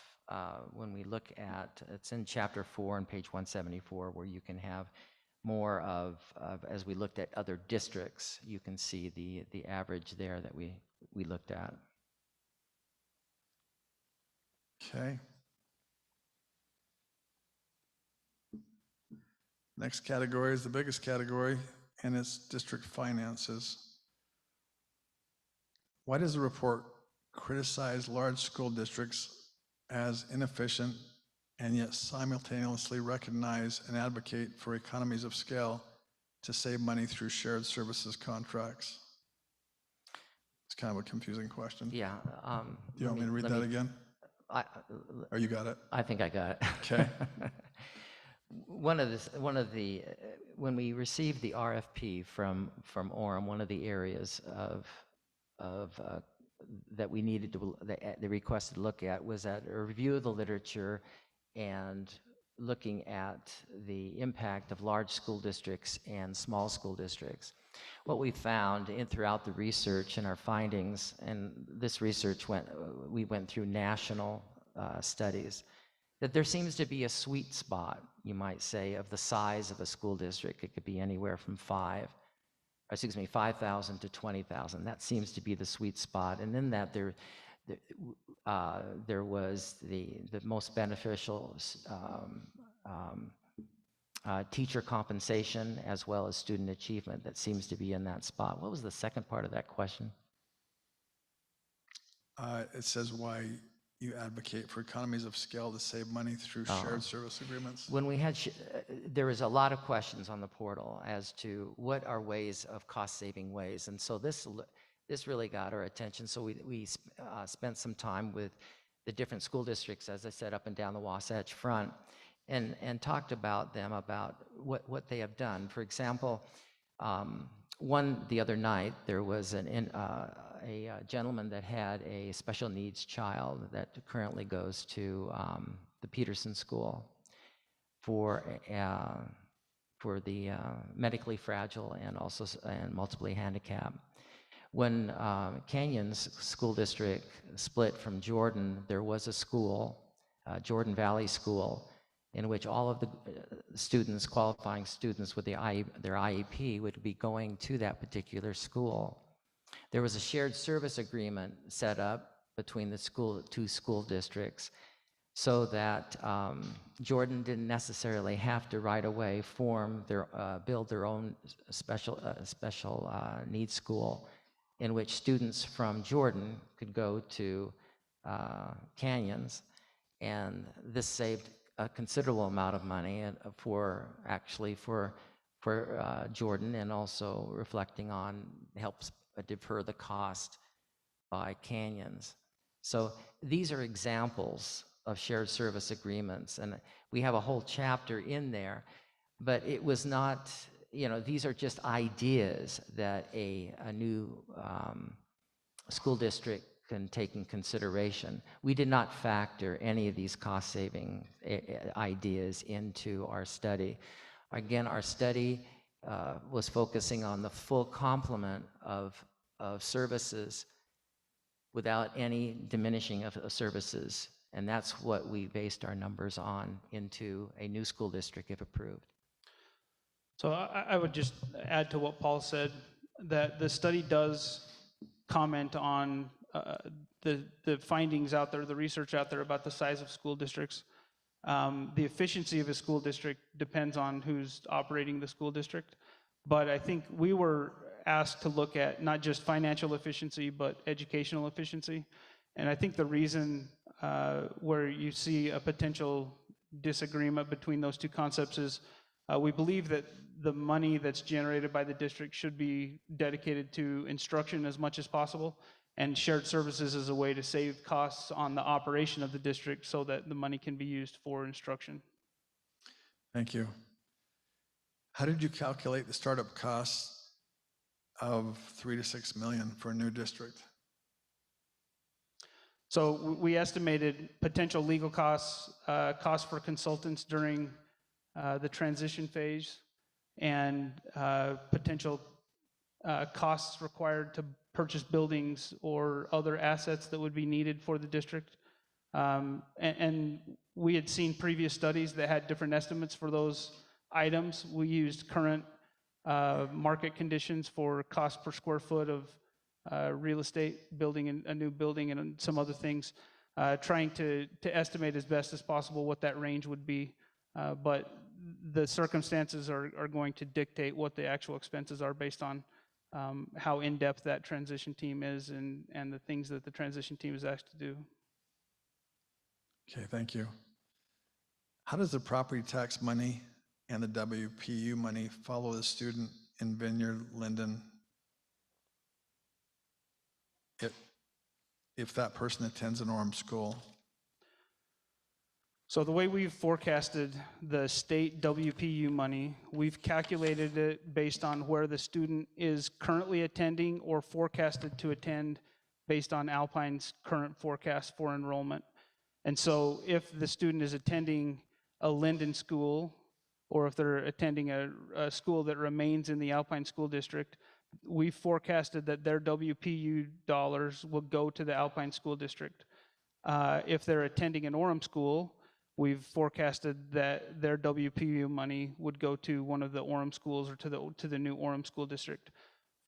when we look at, it's in chapter 4 on page 174, where you can have more of as we looked at other districts, you can see the average there that we looked at. Okay. Next category is the biggest category, and it's district finances. Why does the report criticize large school districts as inefficient and yet simultaneously recognize and advocate for economies of scale to save money through shared services contracts? It's kind of a confusing question. Yeah. Do you want me to read that again? Or you got it? I think I got it. Okay. When we received the RFP from Orem, one of the areas that we needed they requested to look at was at a review of the literature and looking at the impact of large school districts and small school districts. What we found throughout the research and our findings, and this research we went through national studies, that there seems to be a sweet spot, you might say, of the size of a school district. It could be anywhere from 5,000 to 20,000. That seems to be the sweet spot. And in that, there was the most beneficial teacher compensation as well as student achievement that seems to be in that spot. What was the second part of that question? It says why you advocate for economies of scale to save money through shared service agreements. When we had, there was a lot of questions on the portal as to what are ways of cost-saving ways, and so this really got our attention. So we spent some time with the different school districts, as I said, up and down the Wasatch Front, and talked about them about what they have done. For example, the other night there was a gentleman that had a special needs child that currently goes to the Peterson School for the medically fragile and multiply handicapped. When Canyon's school district split from Jordan, there was a school Jordan Valley School, in which all of the students, qualifying students with their IEP would be going to that particular school. There was a shared service agreement set up between the two school districts so that Jordan didn't necessarily have to right away build their own special needs school in which students from Jordan could go to Canyons, and this saved a considerable amount of money for Jordan, and also reflecting on helps defer the cost by Canyons. So these are examples of shared service agreements, and we have a whole chapter in there, but it was not, these are just ideas that a new school district can take in consideration. We did not factor any of these cost-saving ideas into our study. Again, our study was focusing on the full complement of services without any diminishing of services, and that's what we based our numbers on into a new school district if approved. So I would just add to what Paul said, that the study does comment on the findings out there, the research out there about the size of school districts. The efficiency of a school district depends on who's operating the school district. But I think we were asked to look at not just financial efficiency, but educational efficiency. And I think the reason where you see a potential disagreement between those two concepts is we believe that the money that's generated by the district should be dedicated to instruction as much as possible, and shared services is a way to save costs on the operation of the district so that the money can be used for instruction. Thank you. How did you calculate the startup costs of $3 to $6 million for a new district? So we estimated potential legal costs, costs for consultants during the transition phase, and potential costs required to purchase buildings or other assets that would be needed for the district. And we had seen previous studies that had different estimates for those items. We used current market conditions for cost per square foot of real estate, building a new building and some other things, trying to estimate as best as possible what that range would be. But the circumstances are going to dictate what the actual expenses are based on how in-depth that transition team is and the things that the transition team is asked to do. Okay, thank you. How does the property tax money and the WPU money follow the student in Vineyard Linden if that person attends an Orem school? So the way we've forecasted the state WPU money, we've calculated it based on where the student is currently attending or forecasted to attend based on Alpine's current forecast for enrollment. And so if the student is attending a Linden school, or if they're attending a school that remains in the Alpine School District, we forecasted that their WPU dollars will go to the Alpine School District. If they're attending an Orem school, we've forecasted that their WPU money would go to one of the Orem schools or to the new Orem School District.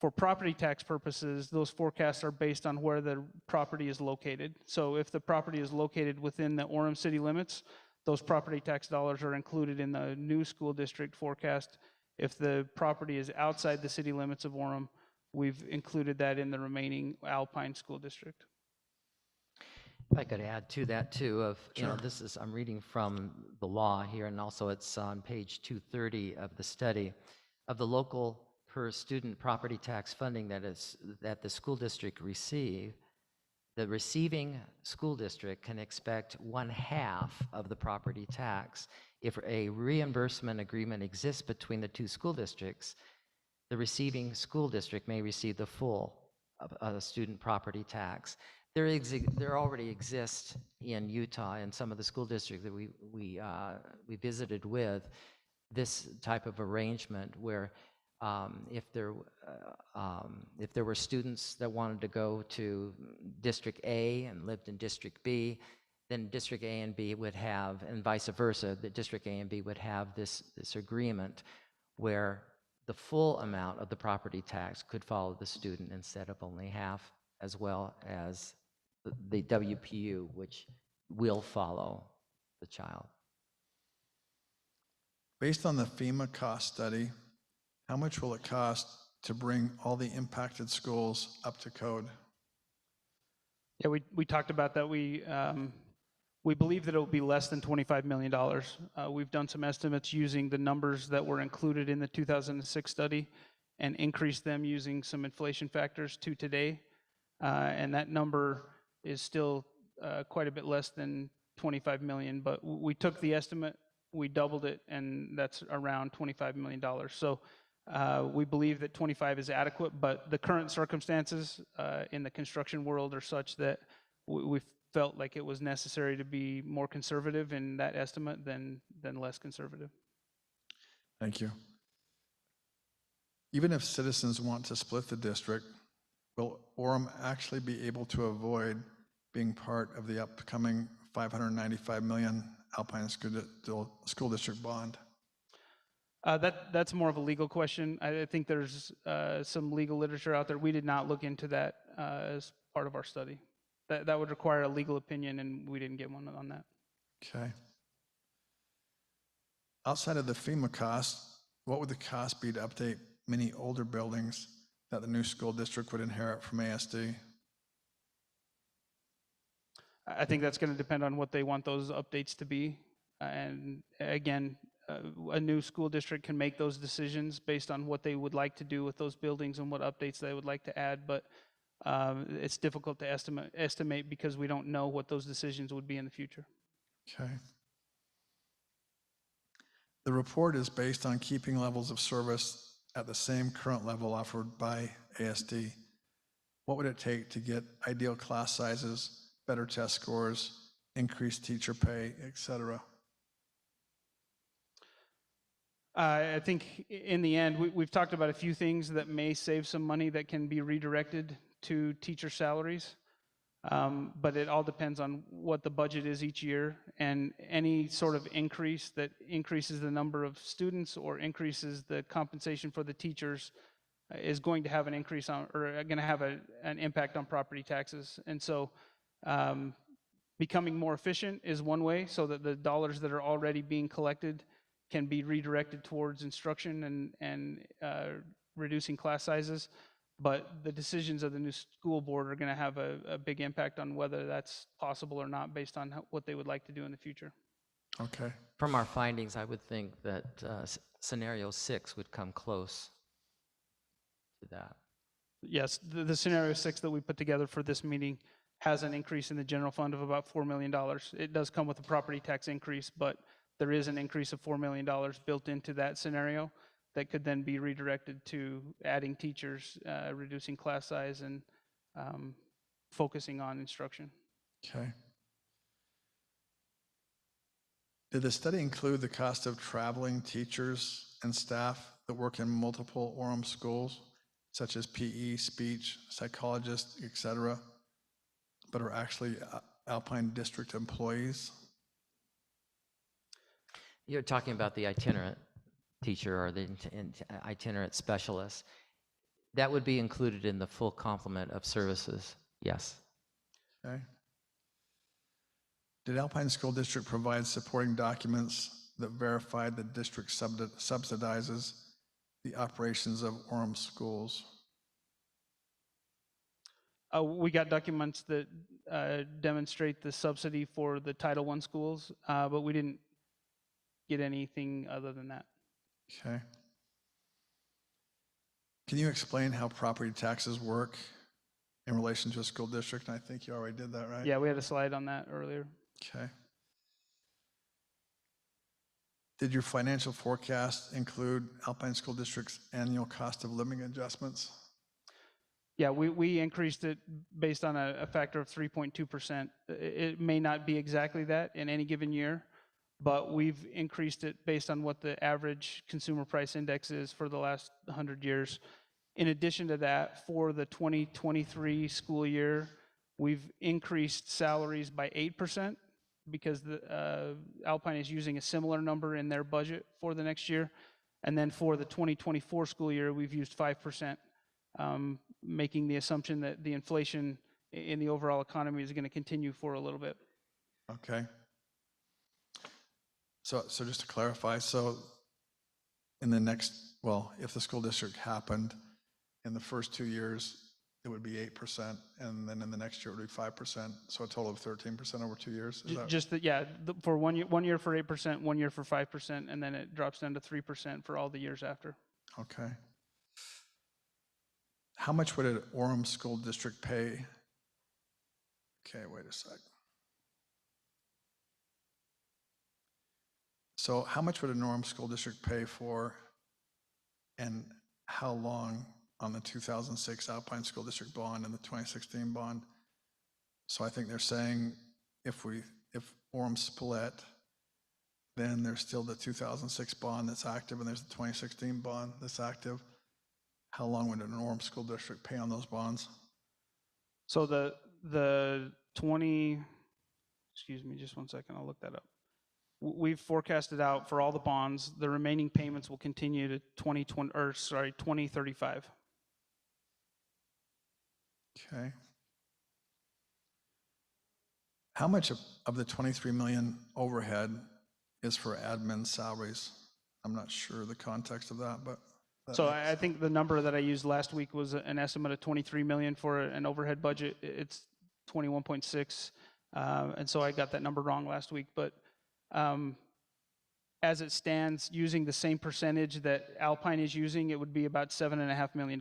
For property tax purposes, those forecasts are based on where the property is located. So if the property is located within the Orem city limits, those property tax dollars are included in the new school district forecast. If the property is outside the city limits of Orem, we've included that in the remaining Alpine School District. If I could add to that too, Sure. I'm reading from the law here, and also it's on page 230 of the study, of the local per student property tax funding that the school district receive. The receiving school district can expect 1/2 of the property tax. If a reimbursement agreement exists between the two school districts, the receiving school district may receive the full student property tax. There already exists in Utah in some of the school districts that we visited with this type of arrangement where if there were students that wanted to go to District A and lived in District B, then District A and B would have, and vice versa, that District A and B would have this agreement where the full amount of the property tax could follow the student instead of only half, as well as the WPU, which will follow the child. Based on the FEMA cost study, how much will it cost to bring all the impacted schools up to code? Yeah, we talked about that. We believe that it will be less than $25 million. We've done some estimates using the numbers that were included in the 2006 study and increased them using some inflation factors to today. And that number is still quite a bit less than 25 million, but we took the estimate, we doubled it, and that's around $25 million. So we believe that 25 is adequate, but the current circumstances in the construction world are such that we felt like it was necessary to be more conservative in that estimate than less conservative. Thank you. Even if citizens want to split the district, will Orem actually be able to avoid being part of the upcoming $595 million Alpine School District bond? That's more of a legal question. I think there's some legal literature out there. We did not look into that as part of our study. That would require a legal opinion, and we didn't get one on that. Okay. Outside of the FEMA cost, what would the cost be to update many older buildings that the new school district would inherit from ASD? I think that's going to depend on what they want those updates to be. And again, a new school district can make those decisions based on what they would like to do with those buildings and what updates they would like to add. But it's difficult to estimate because we don't know what those decisions would be in the future. Okay. The report is based on keeping levels of service at the same current level offered by ASD. What would it take to get ideal class sizes, better test scores, increased teacher pay, et cetera? I think in the end, we've talked about a few things that may save some money that can be redirected to teacher salaries. But it all depends on what the budget is each year, and any sort of increase that increases the number of students or increases the compensation for the teachers is going to have an increase on, or going to have an impact on property taxes. And so becoming more efficient is one way, so that the dollars that are already being collected can be redirected towards instruction and reducing class sizes. But the decisions of the new school board are going to have a big impact on whether that's possible or not, based on what they would like to do in the future. Okay. From our findings, I would think that scenario 6 would come close to that. Yes, the scenario 6 that we put together for this meeting has an increase in the general fund of about $4 million. It does come with a property tax increase, but there is an increase of $4 million built into that scenario that could then be redirected to adding teachers, reducing class size, and focusing on instruction. Okay. Did the study include the cost of traveling teachers and staff that work in multiple Orem schools, such as PE, speech, psychologists, et cetera, but are actually Alpine District employees? You're talking about the itinerant teacher or the itinerant specialist. That would be included in the full complement of services, yes. Okay. Did Alpine School District provide supporting documents that verified the district subsidizes the operations of Orem schools? We got documents that demonstrate the subsidy for the Title I schools, but we didn't get anything other than that. Okay. Can you explain how property taxes work in relation to a school district? And I think you already did that, right? Yeah, we had a slide on that earlier. Okay. Did your financial forecast include Alpine School District's annual cost of living adjustments? Yeah, we increased it based on a factor of 3.2%. It may not be exactly that in any given year, but we've increased it based on what the average consumer price index is for the last 100 years. In addition to that, for the 2023 school year, we've increased salaries by 8%, because Alpine is using a similar number in their budget for the next year. And then for the 2024 school year, we've used 5%, making the assumption that the inflation in the overall economy is going to continue for a little bit. Okay. So just to clarify, so in the next, well, if the school district happened in the first 2 years, it would be 8%, and then in the next year it would be 5%, so a total of 13% over 2 years? Is that Just that, yeah, for 1 year for 8%, 1 year for 5%, and then it drops down to 3% for all the years after. okay? How much would an Orem school district pay? Okay, wait a sec. So how much would a Orem school district pay for, and how long on the 2006 Alpine School District bond and the 2016 bond? So I think they're saying if Orem split, then there's still the 2006 bond that's active, and there's the 2016 bond that's active. How long would an Orem school district pay on those bonds? So the 20, excuse me, just 1 second, I'll look that up. We've forecasted out for all the bonds, the remaining payments will continue to 2035. Okay. How much of the 23 million overhead is for admin salaries? I'm not sure the context of that, but. So I think the number that I used last week was an estimate of 23 million for an overhead budget. It's 21.6, and so I got that number wrong last week. But as it stands, using the same percentage that Alpine is using, it would be about $7.5 million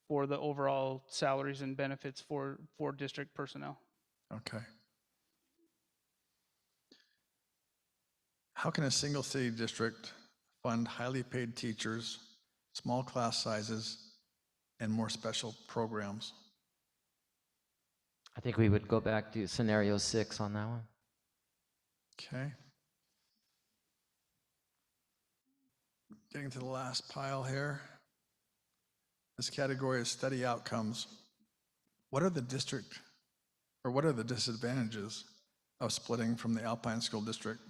for the overall salaries and benefits for district personnel. Okay. How can a single city district fund highly paid teachers, small class sizes, and more special programs? I think we would go back to scenario 6 on that one. Okay. Getting to the last pile here. This category is study outcomes. What are the disadvantages of splitting from the Alpine School District?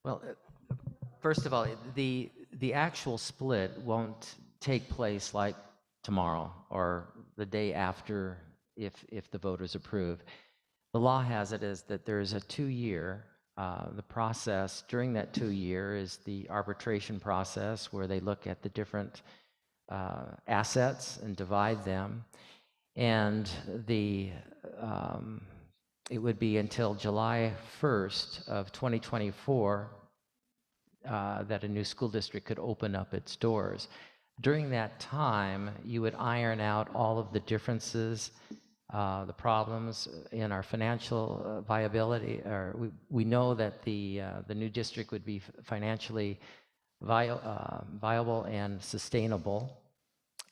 Well, first of all, the actual split won't take place like tomorrow or the day after if the voters approve. The law has it as that there is a 2-year, the process during that 2-year is the arbitration process where they look at the different assets and divide them. And it would be until July 1st of 2024 that a new school district could open up its doors. During that time, you would iron out all of the differences, the problems in our financial viability. We know that the new district would be financially viable and sustainable.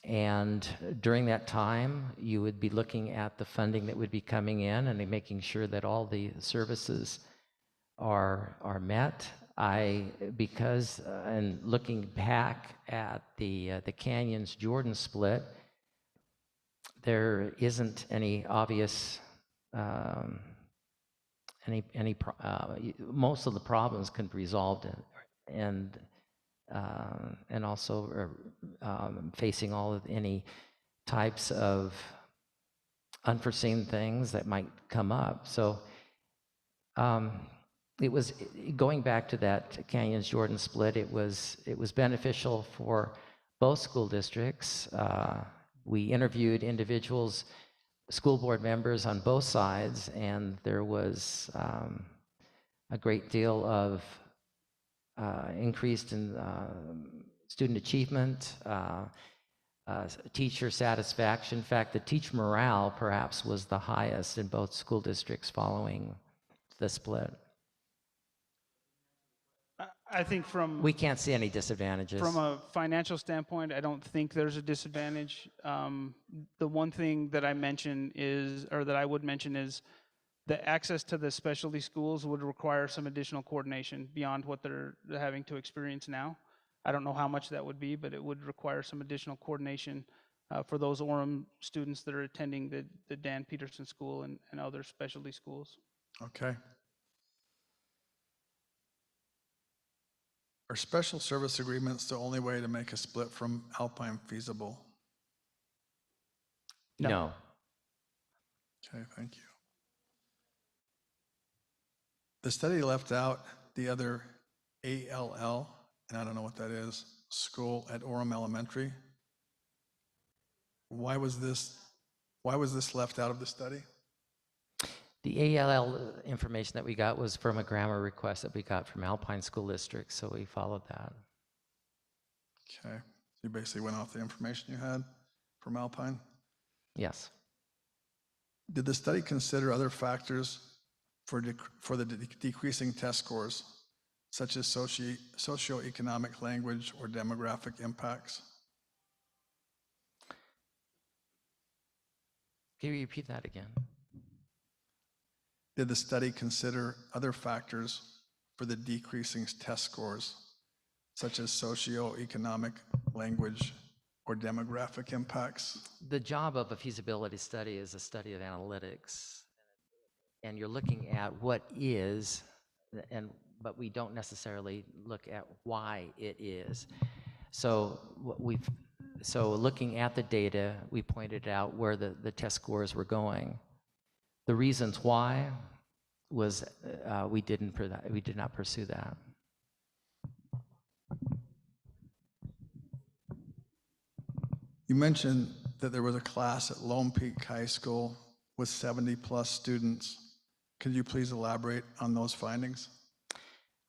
And during that time, you would be looking at the funding that would be coming in and making sure that all the services are met. And looking back at the Canyons Jordan split, there isn't any obvious most of the problems can be resolved and also facing all of any types of unforeseen things that might come up. So it was going back to that Canyons Jordan split. It was beneficial for both school districts. We interviewed individuals, school board members on both sides, and there was a great deal of increased in student achievement, teacher satisfaction. In fact, the teacher morale perhaps was the highest in both school districts following the split. I think we can't see any disadvantages. From a financial standpoint, I don't think there's a disadvantage. The one thing that I would mention is the access to the specialty schools would require some additional coordination beyond what they're having to experience now. I don't know how much that would be, but it would require some additional coordination for those Orem students that are attending the Dan Peterson School and other specialty schools. Okay. Are special service agreements the only way to make a split from Alpine feasible? No. No. Okay, thank you. The study left out the other ALL, and I don't know what that is, school at Orem Elementary. Why was this left out of the study? The ALL information that we got was from a grammar request that we got from Alpine School District, so we followed that. Okay, so you basically went off the information you had from Alpine. Yes. Did the study consider other factors for the decreasing test scores, such as socioeconomic, language, or demographic impacts? Can you repeat that again? Did the study consider other factors for the decreasing test scores, such as socioeconomic, language, or demographic impacts? The job of a feasibility study is a study of analytics, and you're looking at what is, but we don't necessarily look at why it is. So looking at the data, we pointed out where the test scores were going. The reasons why was we did not pursue that. You mentioned that there was a class at Lone Peak High School with 70+ students. Could you please elaborate on those findings?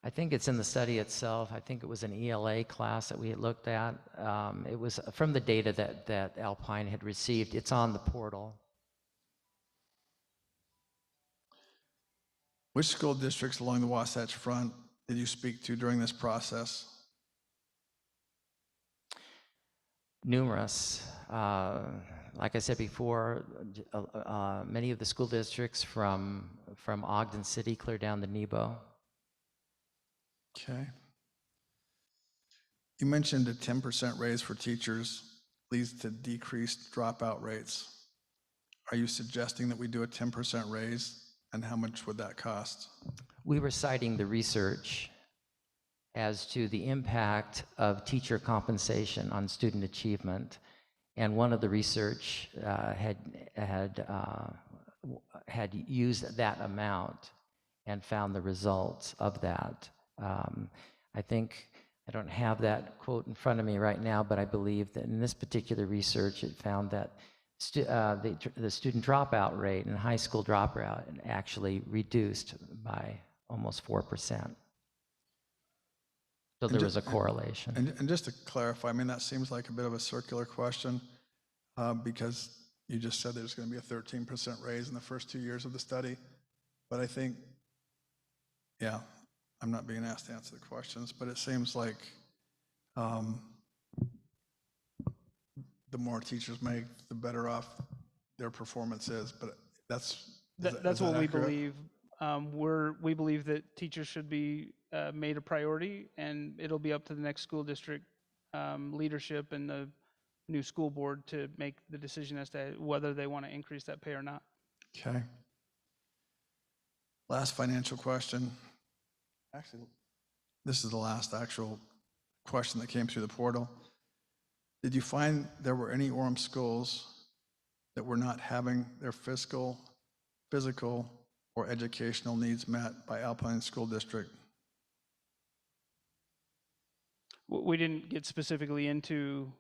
I think it's in the study itself. I think it was an ELA class that we had looked at. It was from the data that Alpine had received. It's on the portal. Which school districts along the Wasatch Front did you speak to during this process? Numerous. Like I said before, many of the school districts from Ogden City clear down to Nebo. Okay. You mentioned a 10% raise for teachers leads to decreased dropout rates. Are you suggesting that we do a 10% raise, and how much would that cost? We were citing the research as to the impact of teacher compensation on student achievement, and one of the research had used that amount and found the results of that. I think, I don't have that quote in front of me right now, but I believe that in this particular research, it found that the student dropout rate and high school dropout actually reduced by almost 4%. So there was a correlation. And just to clarify, I mean, that seems like a bit of a circular question because you just said there's going to be a 13% raise in the first 2 years of the study. But I think, yeah, I'm not being asked to answer the questions, but it seems like the more teachers make, the better off their performance is. But that's What we believe. We believe that teachers should be made a priority, and it'll be up to the next school district leadership and the new school board to make the decision as to whether they want to increase that pay or not. Okay. Last financial question. Actually, this is the last actual question that came through the portal. Did you find there were any Orem schools that were not having their physical, or educational needs met by Alpine School District? We didn't get specifically into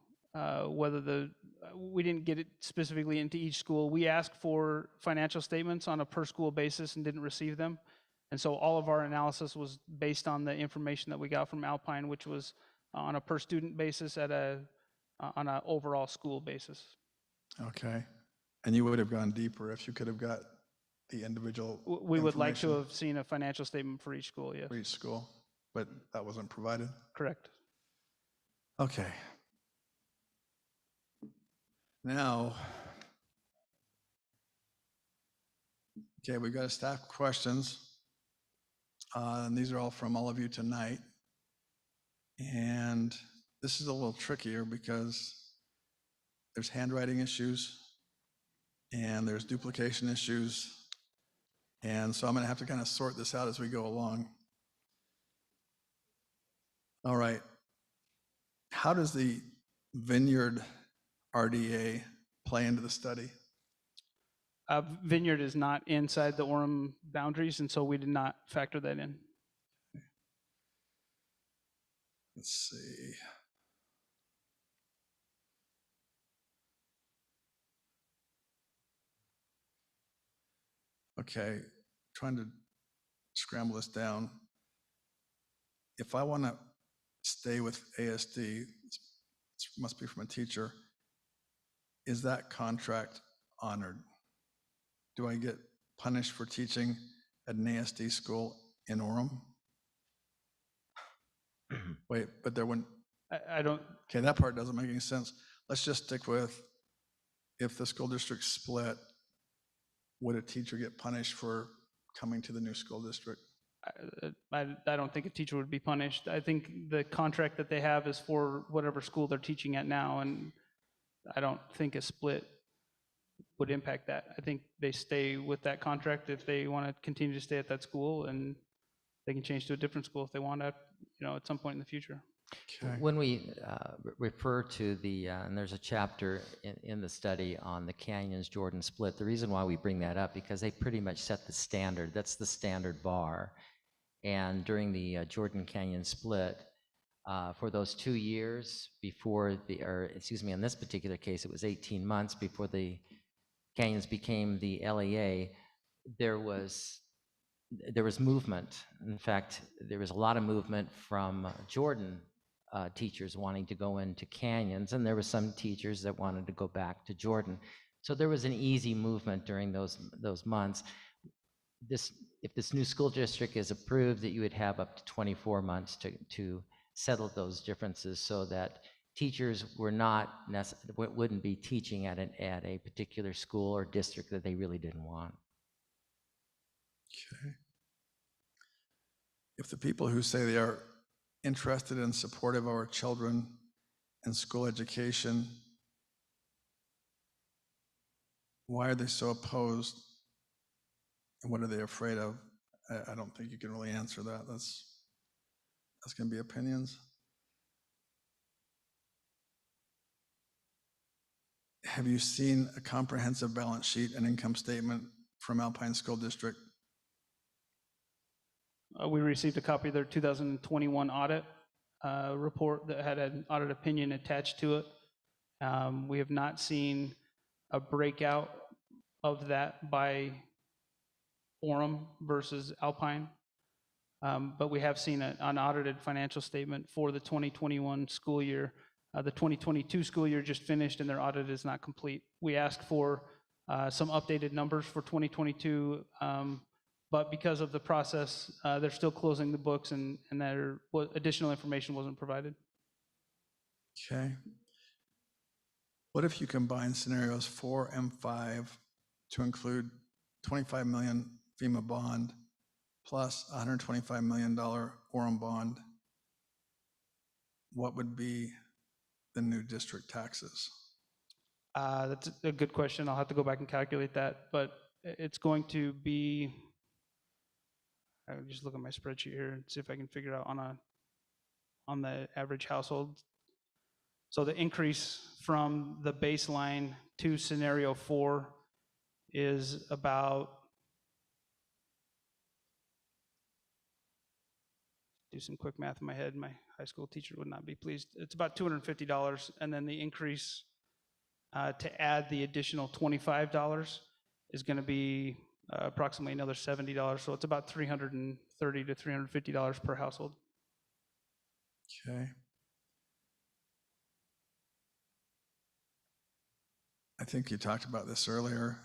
we didn't get it specifically into each school. We asked for financial statements on a per school basis and didn't receive them. And so all of our analysis was based on the information that we got from Alpine, which was on a per student basis on an overall school basis. Okay. And you would have gone deeper if you could have got the individual We would like to have seen a financial statement for each school, yes. for each school, but that wasn't provided? Correct. Okay. Now, okay, we've got a stack of questions. And these are all from all of you tonight. And this is a little trickier because there's handwriting issues, and there's duplication issues. And so I'm going to have to kind of sort this out as we go along. All right. How does the Vineyard RDA play into the study? Vineyard is not inside the Orem boundaries, and so we did not factor that in. Let's see. Okay, trying to scramble this down. If I want to stay with ASD, it must be from a teacher, is that contract honored? Do I get punished for teaching at an ASD school in Orem? Wait, but there wouldn't, I don't, okay, that part doesn't make any sense. Let's just stick with, if the school district split, would a teacher get punished for coming to the new school district? I don't think a teacher would be punished. I think the contract that they have is for whatever school they're teaching at now, and I don't think a split would impact that. I think they stay with that contract if they want to continue to stay at that school, and they can change to a different school if they want to, at some point in the future. Okay. When we refer to the, and there's a chapter in the study on the Canyons-Jordan split, the reason why we bring that up, because they pretty much set the standard. That's the standard bar. And during the Jordan Canyon split, for those 2 years before in this particular case, it was 18 months before the Canyons became the LEA, there was movement. In fact, there was a lot of movement from Jordan teachers wanting to go into Canyons, and there were some teachers that wanted to go back to Jordan. So there was an easy movement during those months. If this new school district is approved, that you would have up to 24 months to settle those differences, so that teachers wouldn't be teaching at a particular school or district that they really didn't want. Okay. If the people who say they are interested and supportive of our children and school education, why are they so opposed? And what are they afraid of? I don't think you can really answer that. That's going to be opinions. Have you seen a comprehensive balance sheet and income statement from Alpine School District? We received a copy of their 2021 audit report that had an audit opinion attached to it. We have not seen a breakout of that by Orem versus Alpine, but we have seen an unaudited financial statement for the 2021 school year. The 2022 school year just finished, and their audit is not complete. We asked for some updated numbers for 2022, but because of the process, they're still closing the books, and additional information wasn't provided. Okay. What if you combine scenarios 4 and 5 to include $25 million FEMA bond plus $125 million Orem bond? What would be the new district taxes? That's a good question. I'll have to go back and calculate that, but it's going to be, I'll just look at my spreadsheet here and see if I can figure it out on the average household. So the increase from the baseline to scenario 4 is about, do some quick math in my head, my high school teacher would not be pleased. It's about $250, and then the increase to add the additional $25 is going to be approximately another $70. So it's about $330 to $350 per household. Okay. I think you talked about this earlier.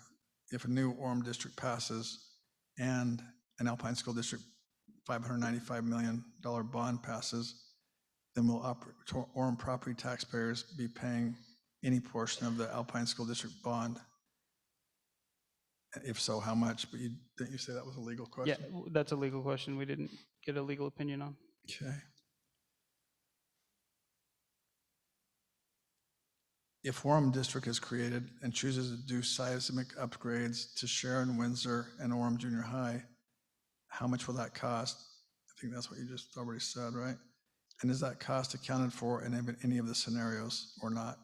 If a new Orem district passes and an Alpine School District $595 million bond passes, then will Orem property taxpayers be paying any portion of the Alpine School District bond? If so, how much? But didn't you say that was a legal question? Yeah, that's a legal question. We didn't get a legal opinion on. Okay. if Orem District is created and chooses to do seismic upgrades to Sharon, Windsor, and Orem Junior High, how much will that cost? I think that's what you just already said, right? And is that cost accounted for in any of the scenarios or not?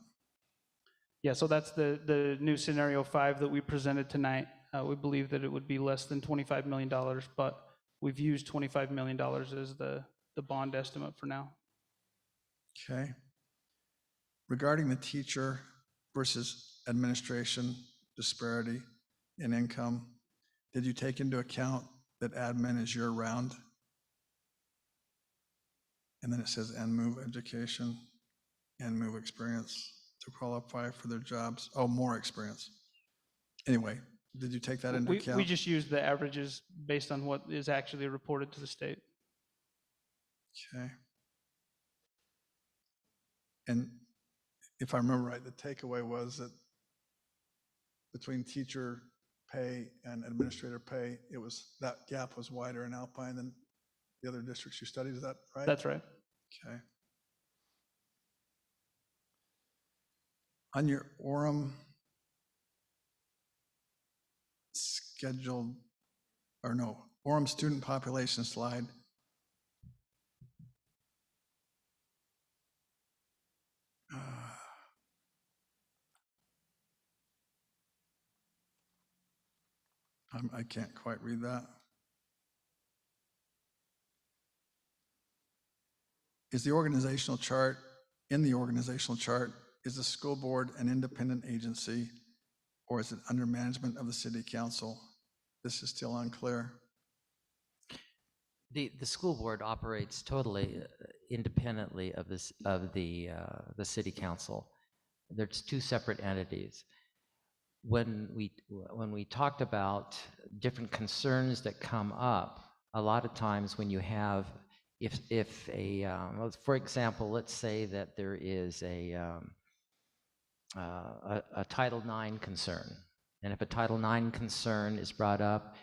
Yeah, so that's the new scenario 5 that we presented tonight. We believe that it would be less than $25 million, but we've used $25 million as the bond estimate for now. Okay. Regarding the teacher versus administration disparity in income, did you take into account that admin is year-round? And then it says and move education and move experience to qualify for their jobs. Oh, more experience. Anyway, did you take that into account? We just use the averages based on what is actually reported to the state. Okay. And if I remember right, the takeaway was that between teacher pay and administrator pay, that gap was wider in Alpine than the other districts you studied. Is that right? That's right. Okay. On your Orem scheduled, or no, Orem student population slide, I can't quite read that. Is the organizational chart, in the organizational chart, is the school board an independent agency or is it under management of the city council? This is still unclear. The school board operates totally independently of the city council. There's two separate entities. When we talked about different concerns that come up, a lot of times when you have, for example, let's say that there is a Title IX concern, and if a Title IX concern is brought up,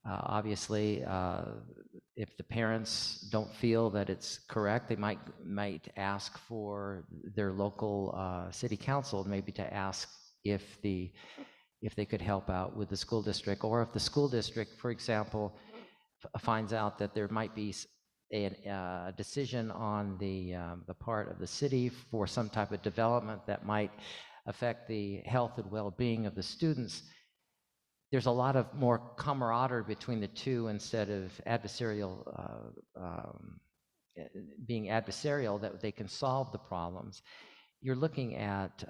obviously, if the parents don't feel that it's correct, they might ask for their local city council maybe to ask if they could help out with the school district, or if the school district, for example, finds out that there might be a decision on the part of the city for some type of development that might affect the health and well-being of the students. There's a lot of more camaraderie between the two instead of being adversarial, that they can solve the problems. You're looking at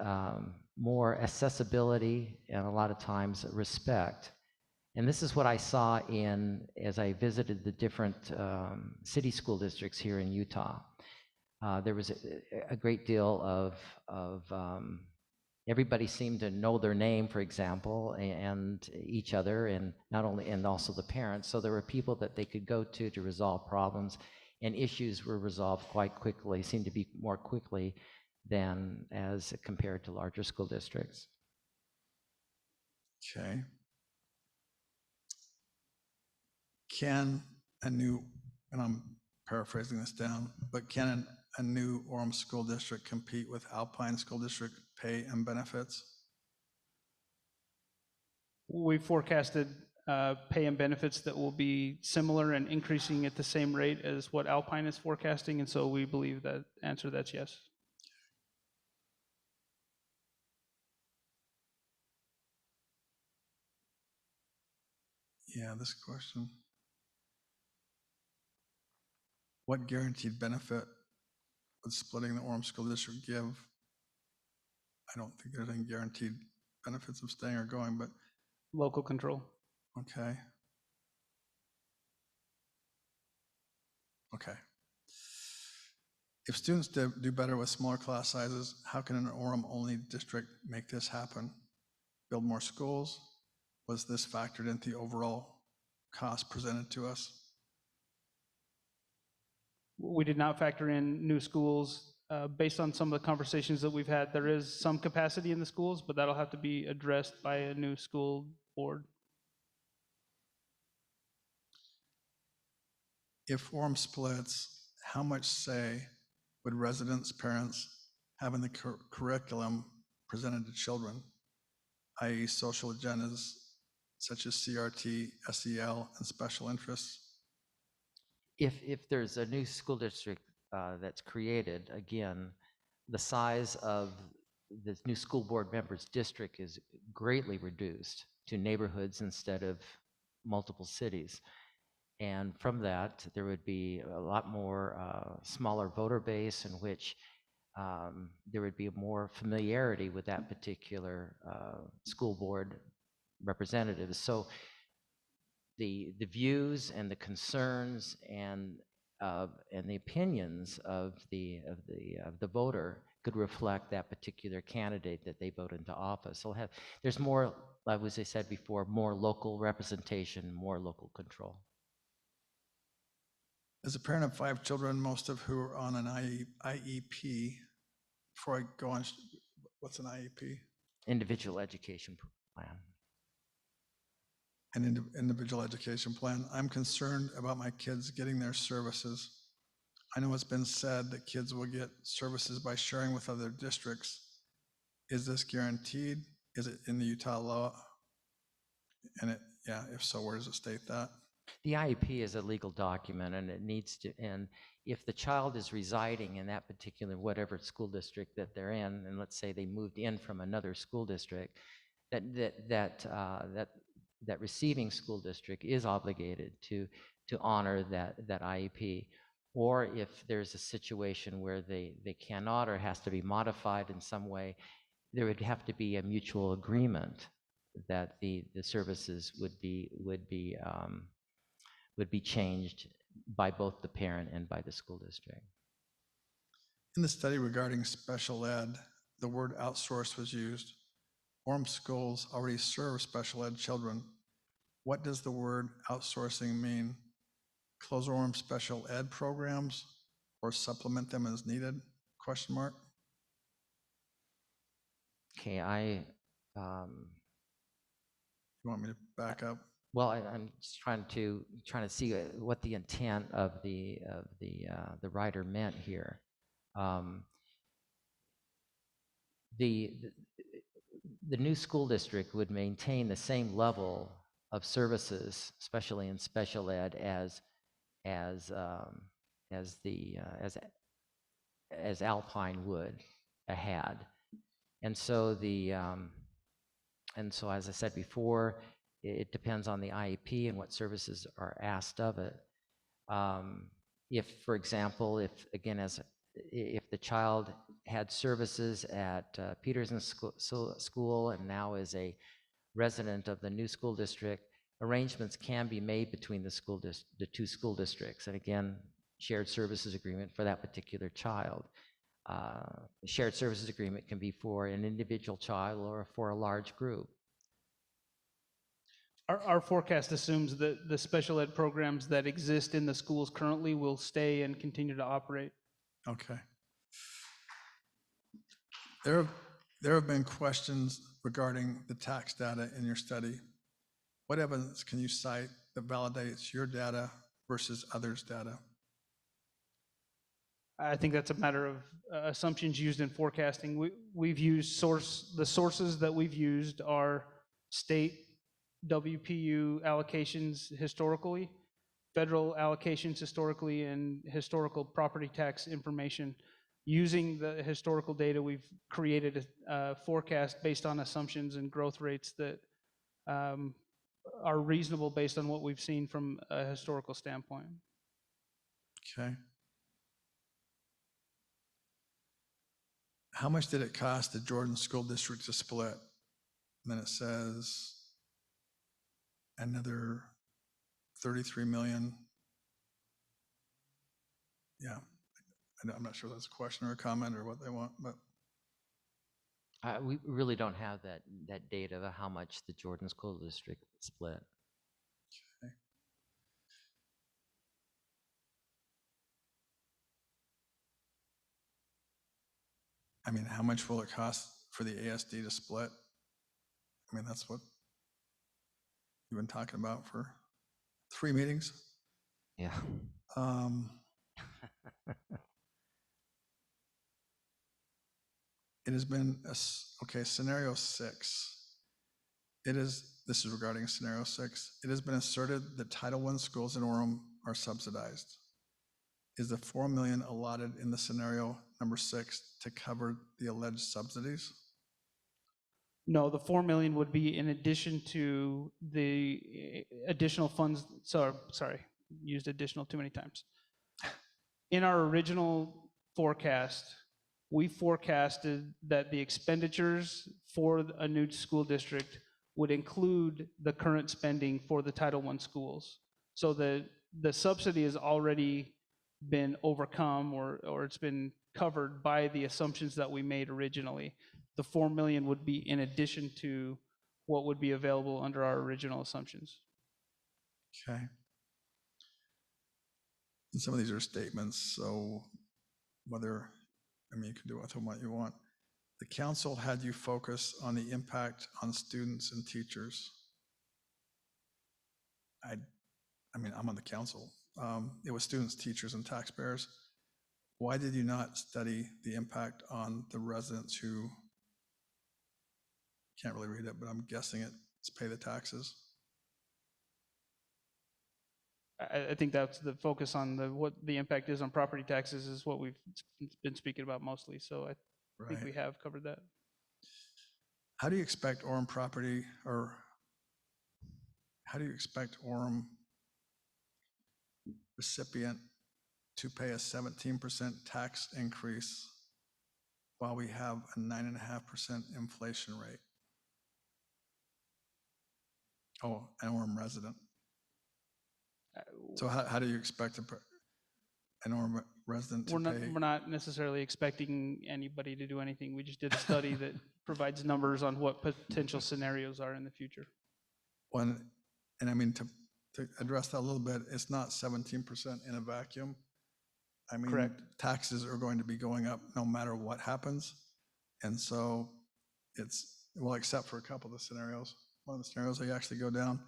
more accessibility and a lot of times respect. And this is what I saw as I visited the different city school districts here in Utah. There was a great deal of everybody seemed to know their name, for example, and each other, and also the parents. So there were people that they could go to resolve problems, and issues were resolved quite quickly, seemed to be more quickly than as compared to larger school districts. Okay. Can a new, and I'm paraphrasing this down, but can a new Orem school district compete with Alpine School District pay and benefits? We forecasted pay and benefits that will be similar and increasing at the same rate as what Alpine is forecasting, and so we believe that that's yes. Yeah, this question. What guaranteed benefit would splitting the Orem School District give? I don't think there's any guaranteed benefits of staying or going, but. Local control. Okay. Okay. If students do better with smaller class sizes, how can an Orem-only district make this happen? Build more schools? Was this factored into the overall cost presented to us? We did not factor in new schools. Based on some of the conversations that we've had, there is some capacity in the schools, but that'll have to be addressed by a new school board. If Orem splits, how much say would residents, parents have in the curriculum presented to children, i.e. social agendas such as CRT, SEL, and special interests? If there's a new school district that's created, again, the size of the new school board members' district is greatly reduced to neighborhoods instead of multiple cities. And from that, there would be a lot more smaller voter base in which there would be more familiarity with that particular school board representatives. So the views and the concerns and the opinions of the voter could reflect that particular candidate that they vote into office. So there's more, like as I said before, more local representation, more local control. As a parent of 5 children, most of who are on an IEP, before I go on, what's an IEP? Individual education plan. An individual education plan. I'm concerned about my kids getting their services. I know it's been said that kids will get services by sharing with other districts. Is this guaranteed? Is it in the Utah law? And if so, where does it state that? The IEP is a legal document, and it needs to, and if the child is residing in that particular, whatever school district that they're in, and let's say they moved in from another school district, that receiving school district is obligated to honor that IEP. Or if there's a situation where they cannot or has to be modified in some way, there would have to be a mutual agreement that the services would be changed by both the parent and by the school district. In the study regarding special ed, the word outsource was used. Orem schools already serve special ed children. What does the word outsourcing mean? Close Orem special ed programs or supplement them as needed? Question mark. Okay, You want me to back up? well, I'm just trying to see what the intent of the writer meant here. The new school district would maintain the same level of services, especially in special ed, as Alpine would had, and so as I said before, it depends on the IEP and what services are asked of it. If, for example, if the child had services at Peterson School and now is a resident of the new school district, arrangements can be made between the two school districts, and again, shared services agreement for that particular child. The shared services agreement can be for an individual child or for a large group. Our forecast assumes that the special ed programs that exist in the schools currently will stay and continue to operate. Okay. There have been questions regarding the tax data in your study. What evidence can you cite that validates your data versus others' data? I think that's a matter of assumptions used in forecasting. We've used the sources that we've used are state WPU allocations historically, federal allocations historically, and historical property tax information. Using the historical data, we've created a forecast based on assumptions and growth rates that are reasonable based on what we've seen from a historical standpoint. Okay. How much did it cost the Jordan School District to split? And then it says another 33 million. Yeah, I'm not sure that's a question or a comment or what they want, but. We really don't have that data of how much the Jordan School District split. Okay. I mean, how much will it cost for the ASD to split? I mean, that's what you've been talking about for 3 meetings. Yeah. it has been, okay, scenario 6. This is regarding scenario 6. It has been asserted that Title I schools in Orem are subsidized. Is the 4 million allotted in the scenario number 6 to cover the alleged subsidies? No, the 4 million would be in addition to the additional funds. Sorry, used additional too many times. In our original forecast, we forecasted that the expenditures for a new school district would include the current spending for the Title I schools. So the subsidy has already been overcome, or it's been covered by the assumptions that we made originally. The 4 million would be in addition to what would be available under our original assumptions. Okay. And some of these are statements, so whether, you can do with them what you want. The council had you focus on the impact on students and teachers. I'm on the council. It was students, teachers, and taxpayers. Why did you not study the impact on the residents who, can't really read it, but I'm guessing it's pay the taxes? I think that's the focus on what the impact is on property taxes is what we've been speaking about mostly. So I think we have covered that. How do you expect Orem property, or how do you expect Orem recipient to pay a 17% tax increase while we have a 9.5% inflation rate? Oh, an Orem resident. So how do you expect an Orem resident to pay? We're not necessarily expecting anybody to do anything. We just did a study that provides numbers on what potential scenarios are in the future. To address that a little bit, it's not 17% in a vacuum. Correct. Taxes are going to be going up no matter what happens. And so except for a couple of the scenarios. One of the scenarios, they actually go down.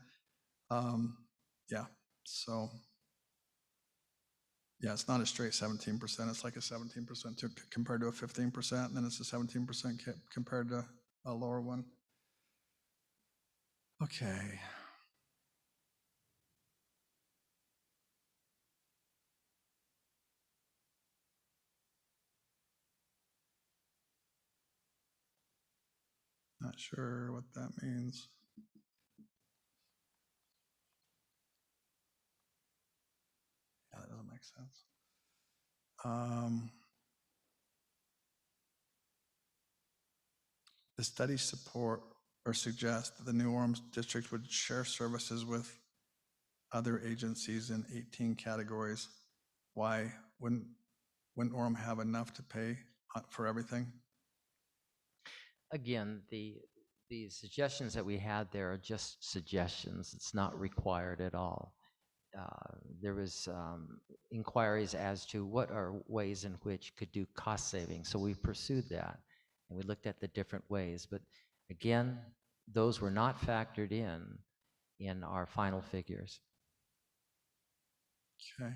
It's not a straight 17%. It's like a 17% compared to a 15%, and then it's a 17% compared to a lower one. Okay. Not sure what that means. Yeah, that doesn't make sense. The study support or suggest that the New Orleans district would share services with other agencies in 18 categories. Why wouldn't Orem have enough to pay for everything? Again, the suggestions that we had there are just suggestions. It's not required at all. There was inquiries as to what are ways in which could do cost savings. So we pursued that, and we looked at the different ways. But again, those were not factored in our final figures. Okay.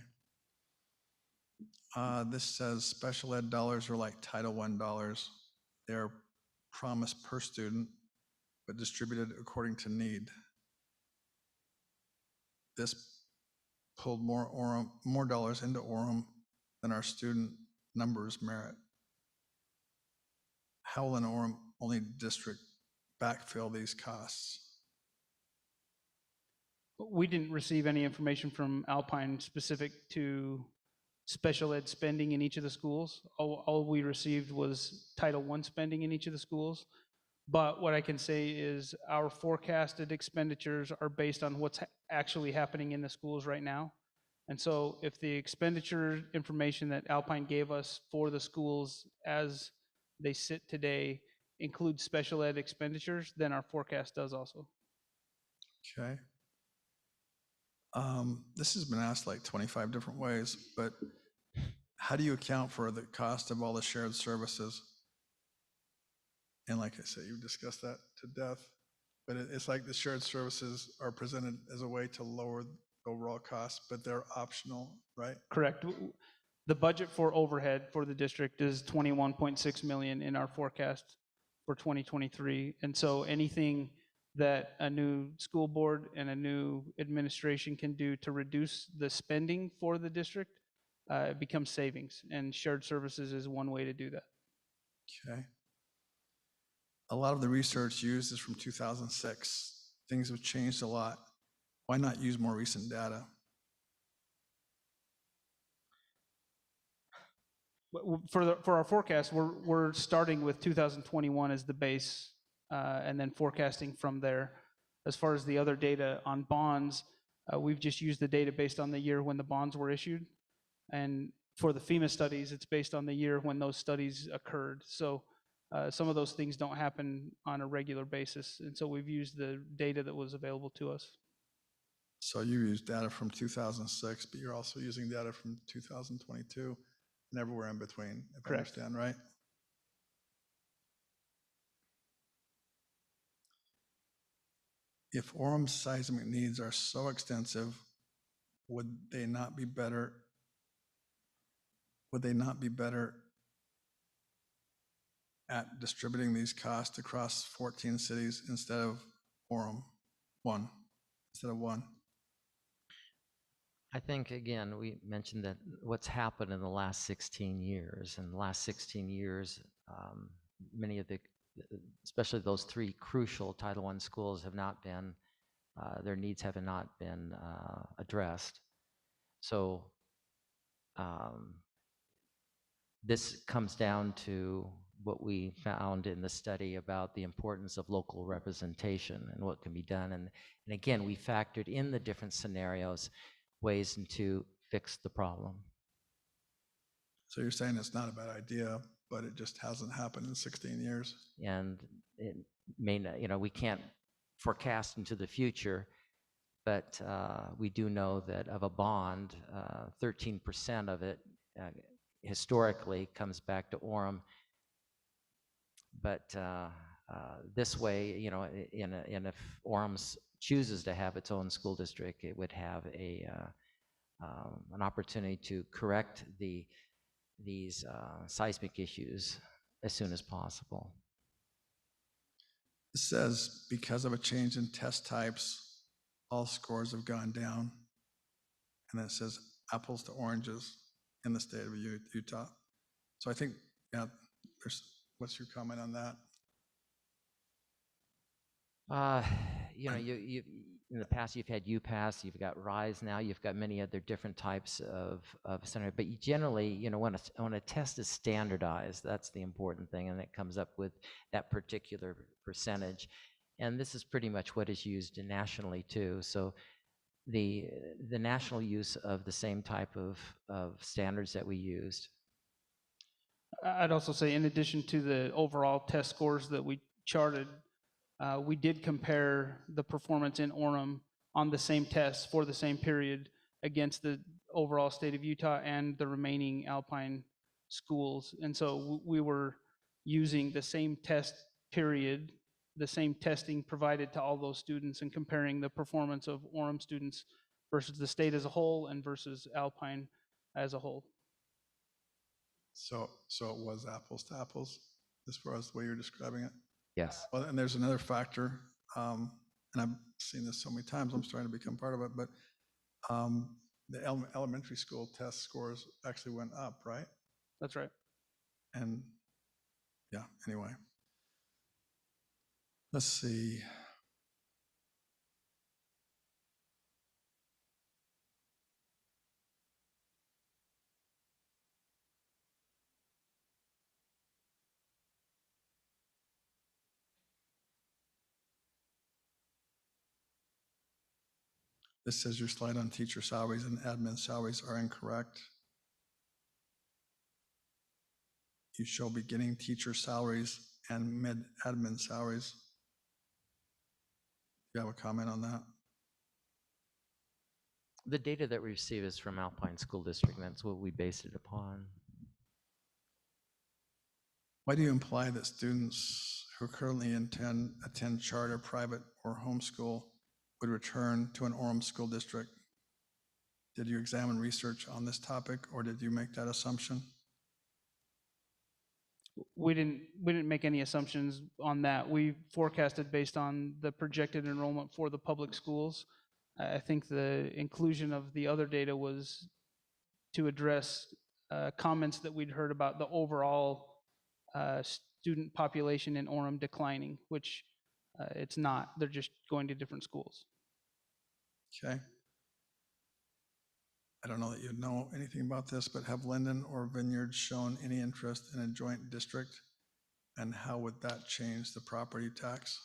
This says special ed dollars are like Title I dollars. They're promised per student, but distributed according to need. This pulled more dollars into Orem than our student numbers merit. How will an Orem only district backfill these costs? We didn't receive any information from Alpine specific to special ed spending in each of the schools. All we received was Title I spending in each of the schools. But what I can say is our forecasted expenditures are based on what's actually happening in the schools right now. And so if the expenditure information that Alpine gave us for the schools as they sit today includes special ed expenditures, then our forecast does also. Okay. This has been asked like 25 different ways, but how do you account for the cost of all the shared services? And like I said, you've discussed that to death, but it's like the shared services are presented as a way to lower the overall cost, but they're optional, right? Correct. The budget for overhead for the district is 21.6 million in our forecast for 2023. And so anything that a new school board and a new administration can do to reduce the spending for the district, it becomes savings. And shared services is one way to do that. Okay. A lot of the research used is from 2006. Things have changed a lot. Why not use more recent data? For our forecast, we're starting with 2021 as the base, and then forecasting from there. As far as the other data on bonds, we've just used the data based on the year when the bonds were issued. And for the FEMA studies, it's based on the year when those studies occurred. So some of those things don't happen on a regular basis. And so we've used the data that was available to us. So you use data from 2006, but you're also using data from 2022 and everywhere in between, if I Correct. understand right? If Orem's seismic needs are so extensive, would they not be better at distributing these costs across 14 cities instead of Orem, one? I think, again, we mentioned that what's happened in the last 16 years. In the last 16 years, many of the, especially those three crucial Title I schools have not been, their needs have not been addressed. So this comes down to what we found in the study about the importance of local representation and what can be done. And again, we factored in the different scenarios, ways to fix the problem. So you're saying it's not a bad idea, but it just hasn't happened in 16 years? And it may not, we can't forecast into the future, but we do know that of a bond, 13% of it historically comes back to Orem. But this way, if Orem chooses to have its own school district, it would have an opportunity to correct these seismic issues as soon as possible. It says because of a change in test types, all scores have gone down. And then it says apples to oranges in the state of Utah. So I think, what's your comment on that? You in the past you've had UPass, you've got RISE now, you've got many other different types of center. But you generally, when a test is standardized, that's the important thing, and it comes up with that particular percentage. And this is pretty much what is used nationally too. So the national use of the same type of standards that we used. I'd also say, in addition to the overall test scores that we charted, we did compare the performance in Orem on the same tests for the same period against the overall state of Utah and the remaining Alpine schools. And so we were using the same test period, the same testing provided to all those students, and comparing the performance of Orem students versus the state as a whole and versus Alpine as a whole. So it was apples to apples as far as the way you're describing it? Yes. Well, and there's another factor, and I've seen this so many times, I'm starting to become part of it, but the elementary school test scores actually went up, right? That's right. And yeah, anyway. Let's see. This says your slide on teacher salaries and admin salaries are incorrect. You show beginning teacher salaries and mid-admin salaries. Do you have a comment on that? The data that we receive is from Alpine School District, and that's what we based it upon. Why do you imply that students who currently attend charter, private, or homeschool would return to an Orem school district? Did you examine research on this topic, or did you make that assumption? We didn't make any assumptions on that. We forecasted based on the projected enrollment for the public schools. I think the inclusion of the other data was to address comments that we'd heard about the overall student population in Orem declining, which it's not. They're just going to different schools. Okay. I don't know that you know anything about this, but have Linden or Vineyard shown any interest in a joint district? And how would that change the property tax?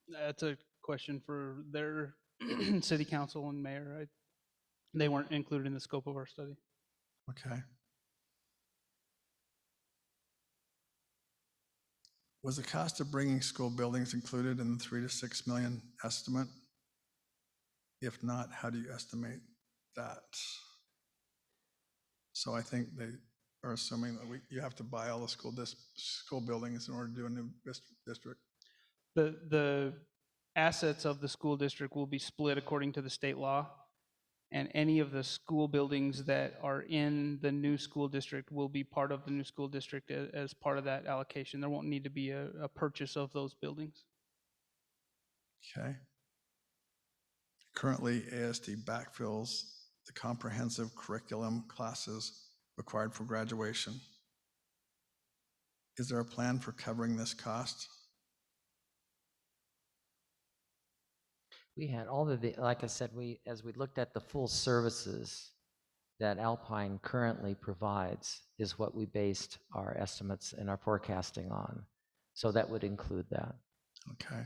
That's a question for their city council and mayor. They weren't included in the scope of our study. Okay. Was the cost of bringing school buildings included in the 3 to 6 million estimate? If not, how do you estimate that? So I think they are assuming that you have to buy all the school buildings in order to do a new district. The assets of the school district will be split according to the state law, and any of the school buildings that are in the new school district will be part of the new school district as part of that allocation. There won't need to be a purchase of those buildings. Okay. Currently, ASD backfills the comprehensive curriculum classes required for graduation. Is there a plan for covering this cost? We had all of the, like I said, as we looked at the full services that Alpine currently provides is what we based our estimates and our forecasting on. So that would include that. Okay.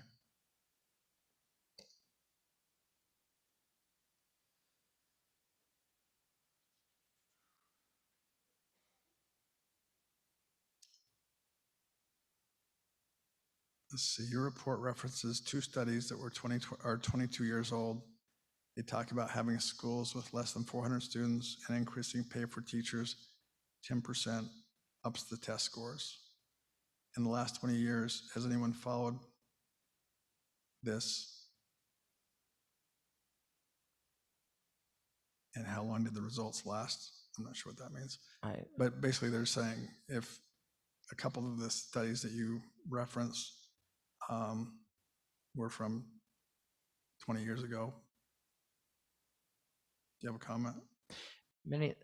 Let's see, your report references 2 studies that were 22 years old. They talk about having schools with less than 400 students and increasing pay for teachers 10% ups the test scores. In the last 20 years, has anyone followed this? And how long did the results last? I'm not sure what that means. But basically they're saying if a couple of the studies that you referenced were from 20 years ago. Do you have a comment? Many,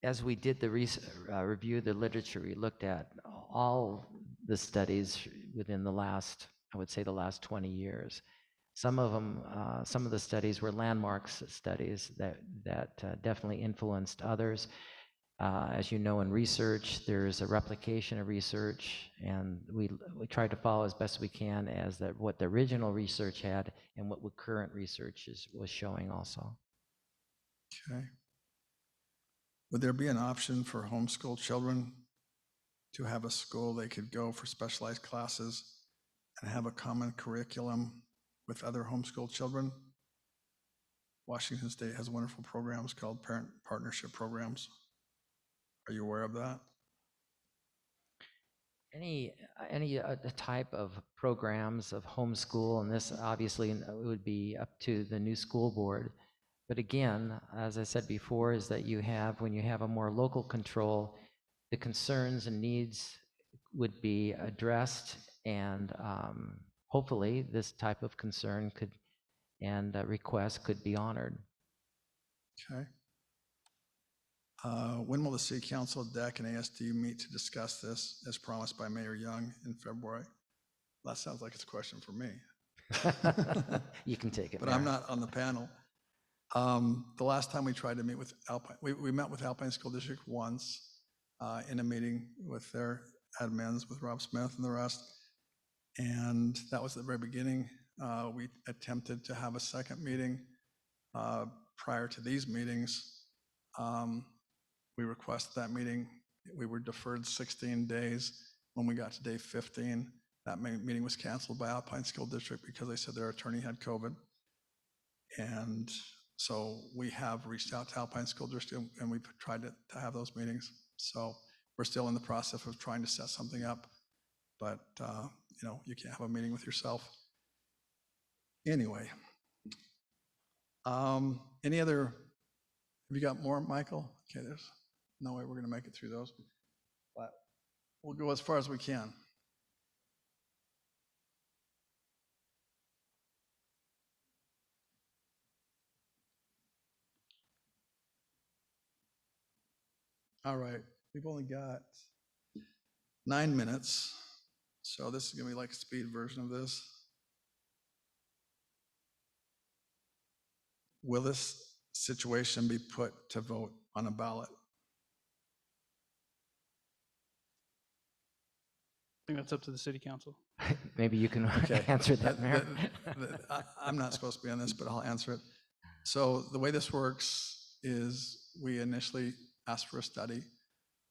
as we did the review the literature, we looked at all the studies within the last, I would say the last 20 years. Some of them, some of the studies were landmarks studies that definitely influenced others. As you know, in research, there's a replication of research, and we try to follow as best we can as what the original research had and what current research was showing also. Okay. Would there be an option for homeschool children to have a school they could go for specialized classes and have a common curriculum with other homeschool children? Washington State has wonderful programs called parent partnership programs. Are you aware of that? Any type of programs of homeschool, and this obviously would be up to the new school board. But again, as I said before, is that when you have a more local control, the concerns and needs would be addressed, and hopefully this type of concern and request could be honored. Okay. When will the City Council, DEC, and ASD meet to discuss this, as promised by Mayor Young in February? That sounds like it's a question for me. You can take it, but Mayor. I'm not on the panel. The last time we tried to meet with Alpine, we met with Alpine School District once in a meeting with their admins, with Rob Smith and the rest. And that was the very beginning. We attempted to have a second meeting prior to these meetings. We requested that meeting. We were deferred 16 days. When we got to day 15, that meeting was canceled by Alpine School District because they said their attorney had COVID. And so we have reached out to Alpine School District and we've tried to have those meetings. So we're still in the process of trying to set something up, but you can't have a meeting with yourself. Anyway, Any other, have you got more, Michael? Okay, there's no way we're going to make it through those, but we'll go as far as we can. All right, we've only got 9 minutes, so this is going to be like a speed version of this. Will this situation be put to vote on a ballot? I think that's up to the city council. Maybe you can Okay. answer that, Mayor. I'm not supposed to be on this, but I'll answer it. So the way this works is we initially asked for a study,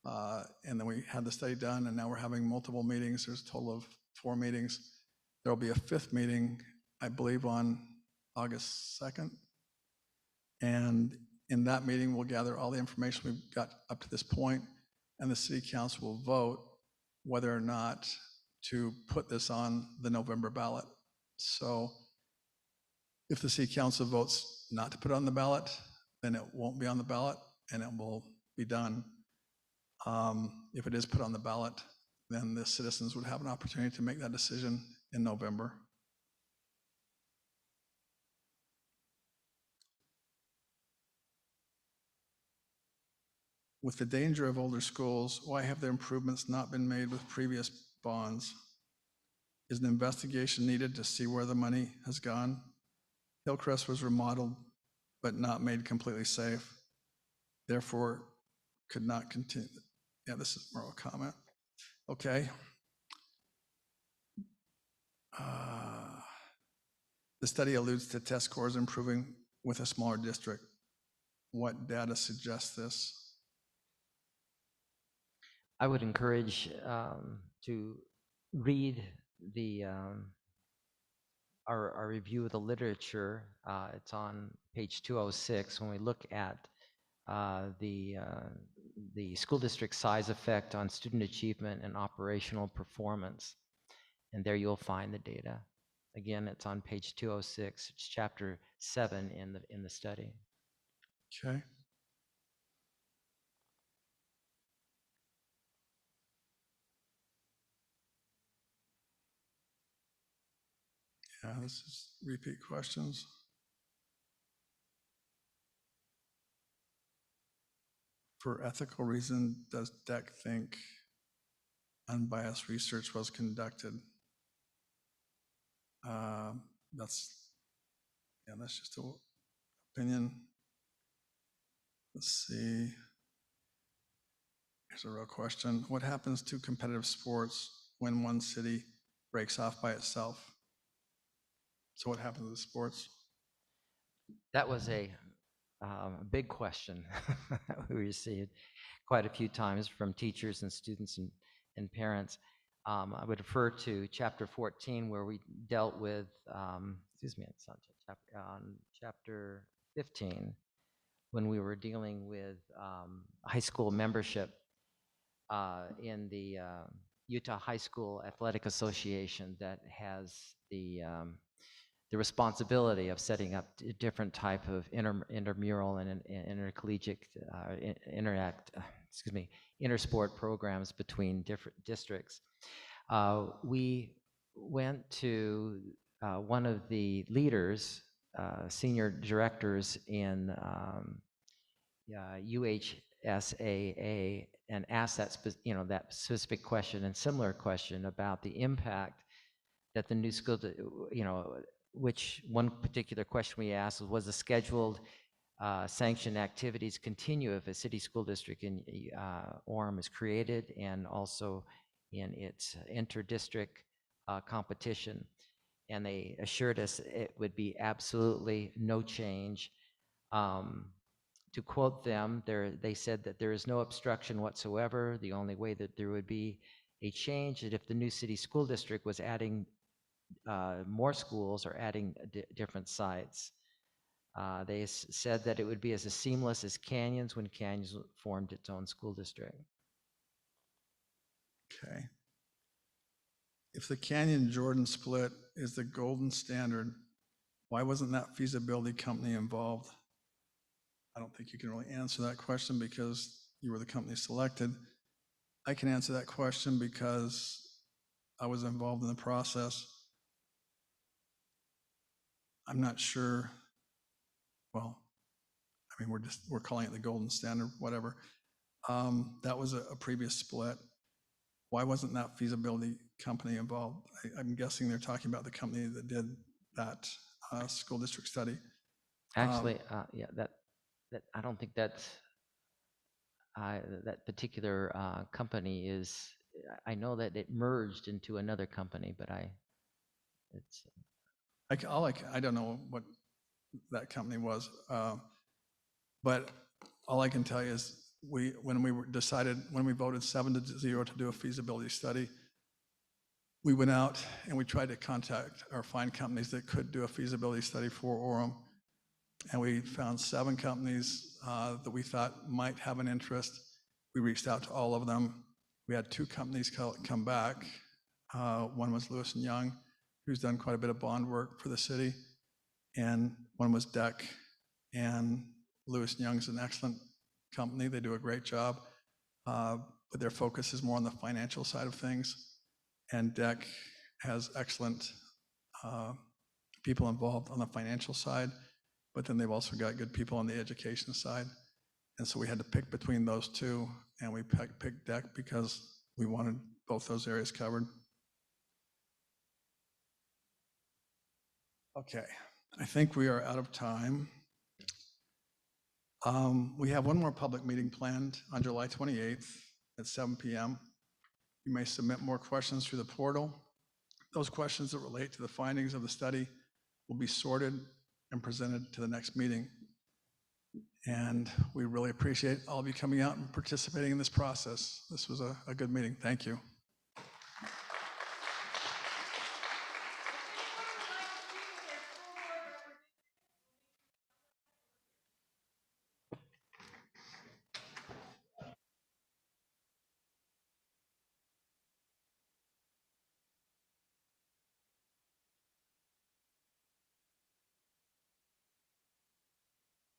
and then we had the study done, and now we're having multiple meetings. There's a total of 4 meetings. There'll be a 5th meeting, I believe, on August 2nd. And in that meeting, we'll gather all the information we've got up to this point, and the city council will vote whether or not to put this on the November ballot. So if the city council votes not to put it on the ballot, then it won't be on the ballot and it will be done. If it is put on the ballot, then the citizens would have an opportunity to make that decision in November. With the danger of older schools, why have the improvements not been made with previous bonds? Is an investigation needed to see where the money has gone? Hillcrest was remodeled, but not made completely safe. Therefore, could not continue. Yeah, this is more of a comment. Okay. The study alludes to test scores improving with a smaller district. What data suggests this? I would encourage to read the our review of the literature. It's on page 206 when we look at the school district size effect on student achievement and operational performance. And there you'll find the data. Again, it's on page 206. It's chapter 7 in the study. Okay. Yeah, this is repeat questions. For ethical reason, does DEC think unbiased research was conducted? That's just an opinion. Let's see. Here's a real question. What happens to competitive sports when one city breaks off by itself? So what happens to the sports? That was a big question we received quite a few times from teachers and students and parents. I would refer to chapter 14 where we dealt with, it's on chapter 15 when we were dealing with high school membership in the Utah High School Athletic Association that has the responsibility of setting up different type of intramural and intercollegiate intersport programs between different districts. We went to one of the leaders, senior directors in UHSAA, and asked that that specific question and similar question about the impact that the new school, which one particular question we asked was the scheduled sanctioned activities continue if a city school district in Orem is created and also in its inter-district competition. And they assured us it would be absolutely no change. To quote them, they said that there is no obstruction whatsoever. The only way that there would be a change is if the new city school district was adding more schools or adding different sites. They said that it would be as seamless as Canyons when Canyons formed its own school district. Okay. If the Canyon-Jordan split is the golden standard, Why wasn't that feasibility company involved? I don't think you can really answer that question because you were the company selected. I can answer that question because I was involved in the process. I'm not sure, well, I mean, we're calling it the golden standard, whatever. That was a previous split. Why wasn't that feasibility company involved? I'm guessing they're talking about the company that did that school district study. Actually, yeah, that I don't think that particular company is. I know that it merged into another company, but it's I don't know what that company was, but all I can tell you is when we voted 7-0 to do a feasibility study, we went out and we tried to contact or find companies that could do a feasibility study for Orem. And we found 7 companies that we thought might have an interest. We reached out to all of them. We had 2 companies come back. One was Lewis & Young, who's done quite a bit of bond work for the city. And one was DEC. And Lewis & Young's an excellent company. They do a great job. But their focus is more on the financial side of things. And DEC has excellent people involved on the financial side, but then they've also got good people on the education side. And so we had to pick between those 2, and we picked DEC because we wanted both those areas covered. Okay, I think we are out of time. We have one more public meeting planned on July 28th at 7 p.m. You may submit more questions through the portal. Those questions that relate to the findings of the study will be sorted and presented to the next meeting. And we really appreciate all of you coming out and participating in this process. This was a good meeting. Thank you.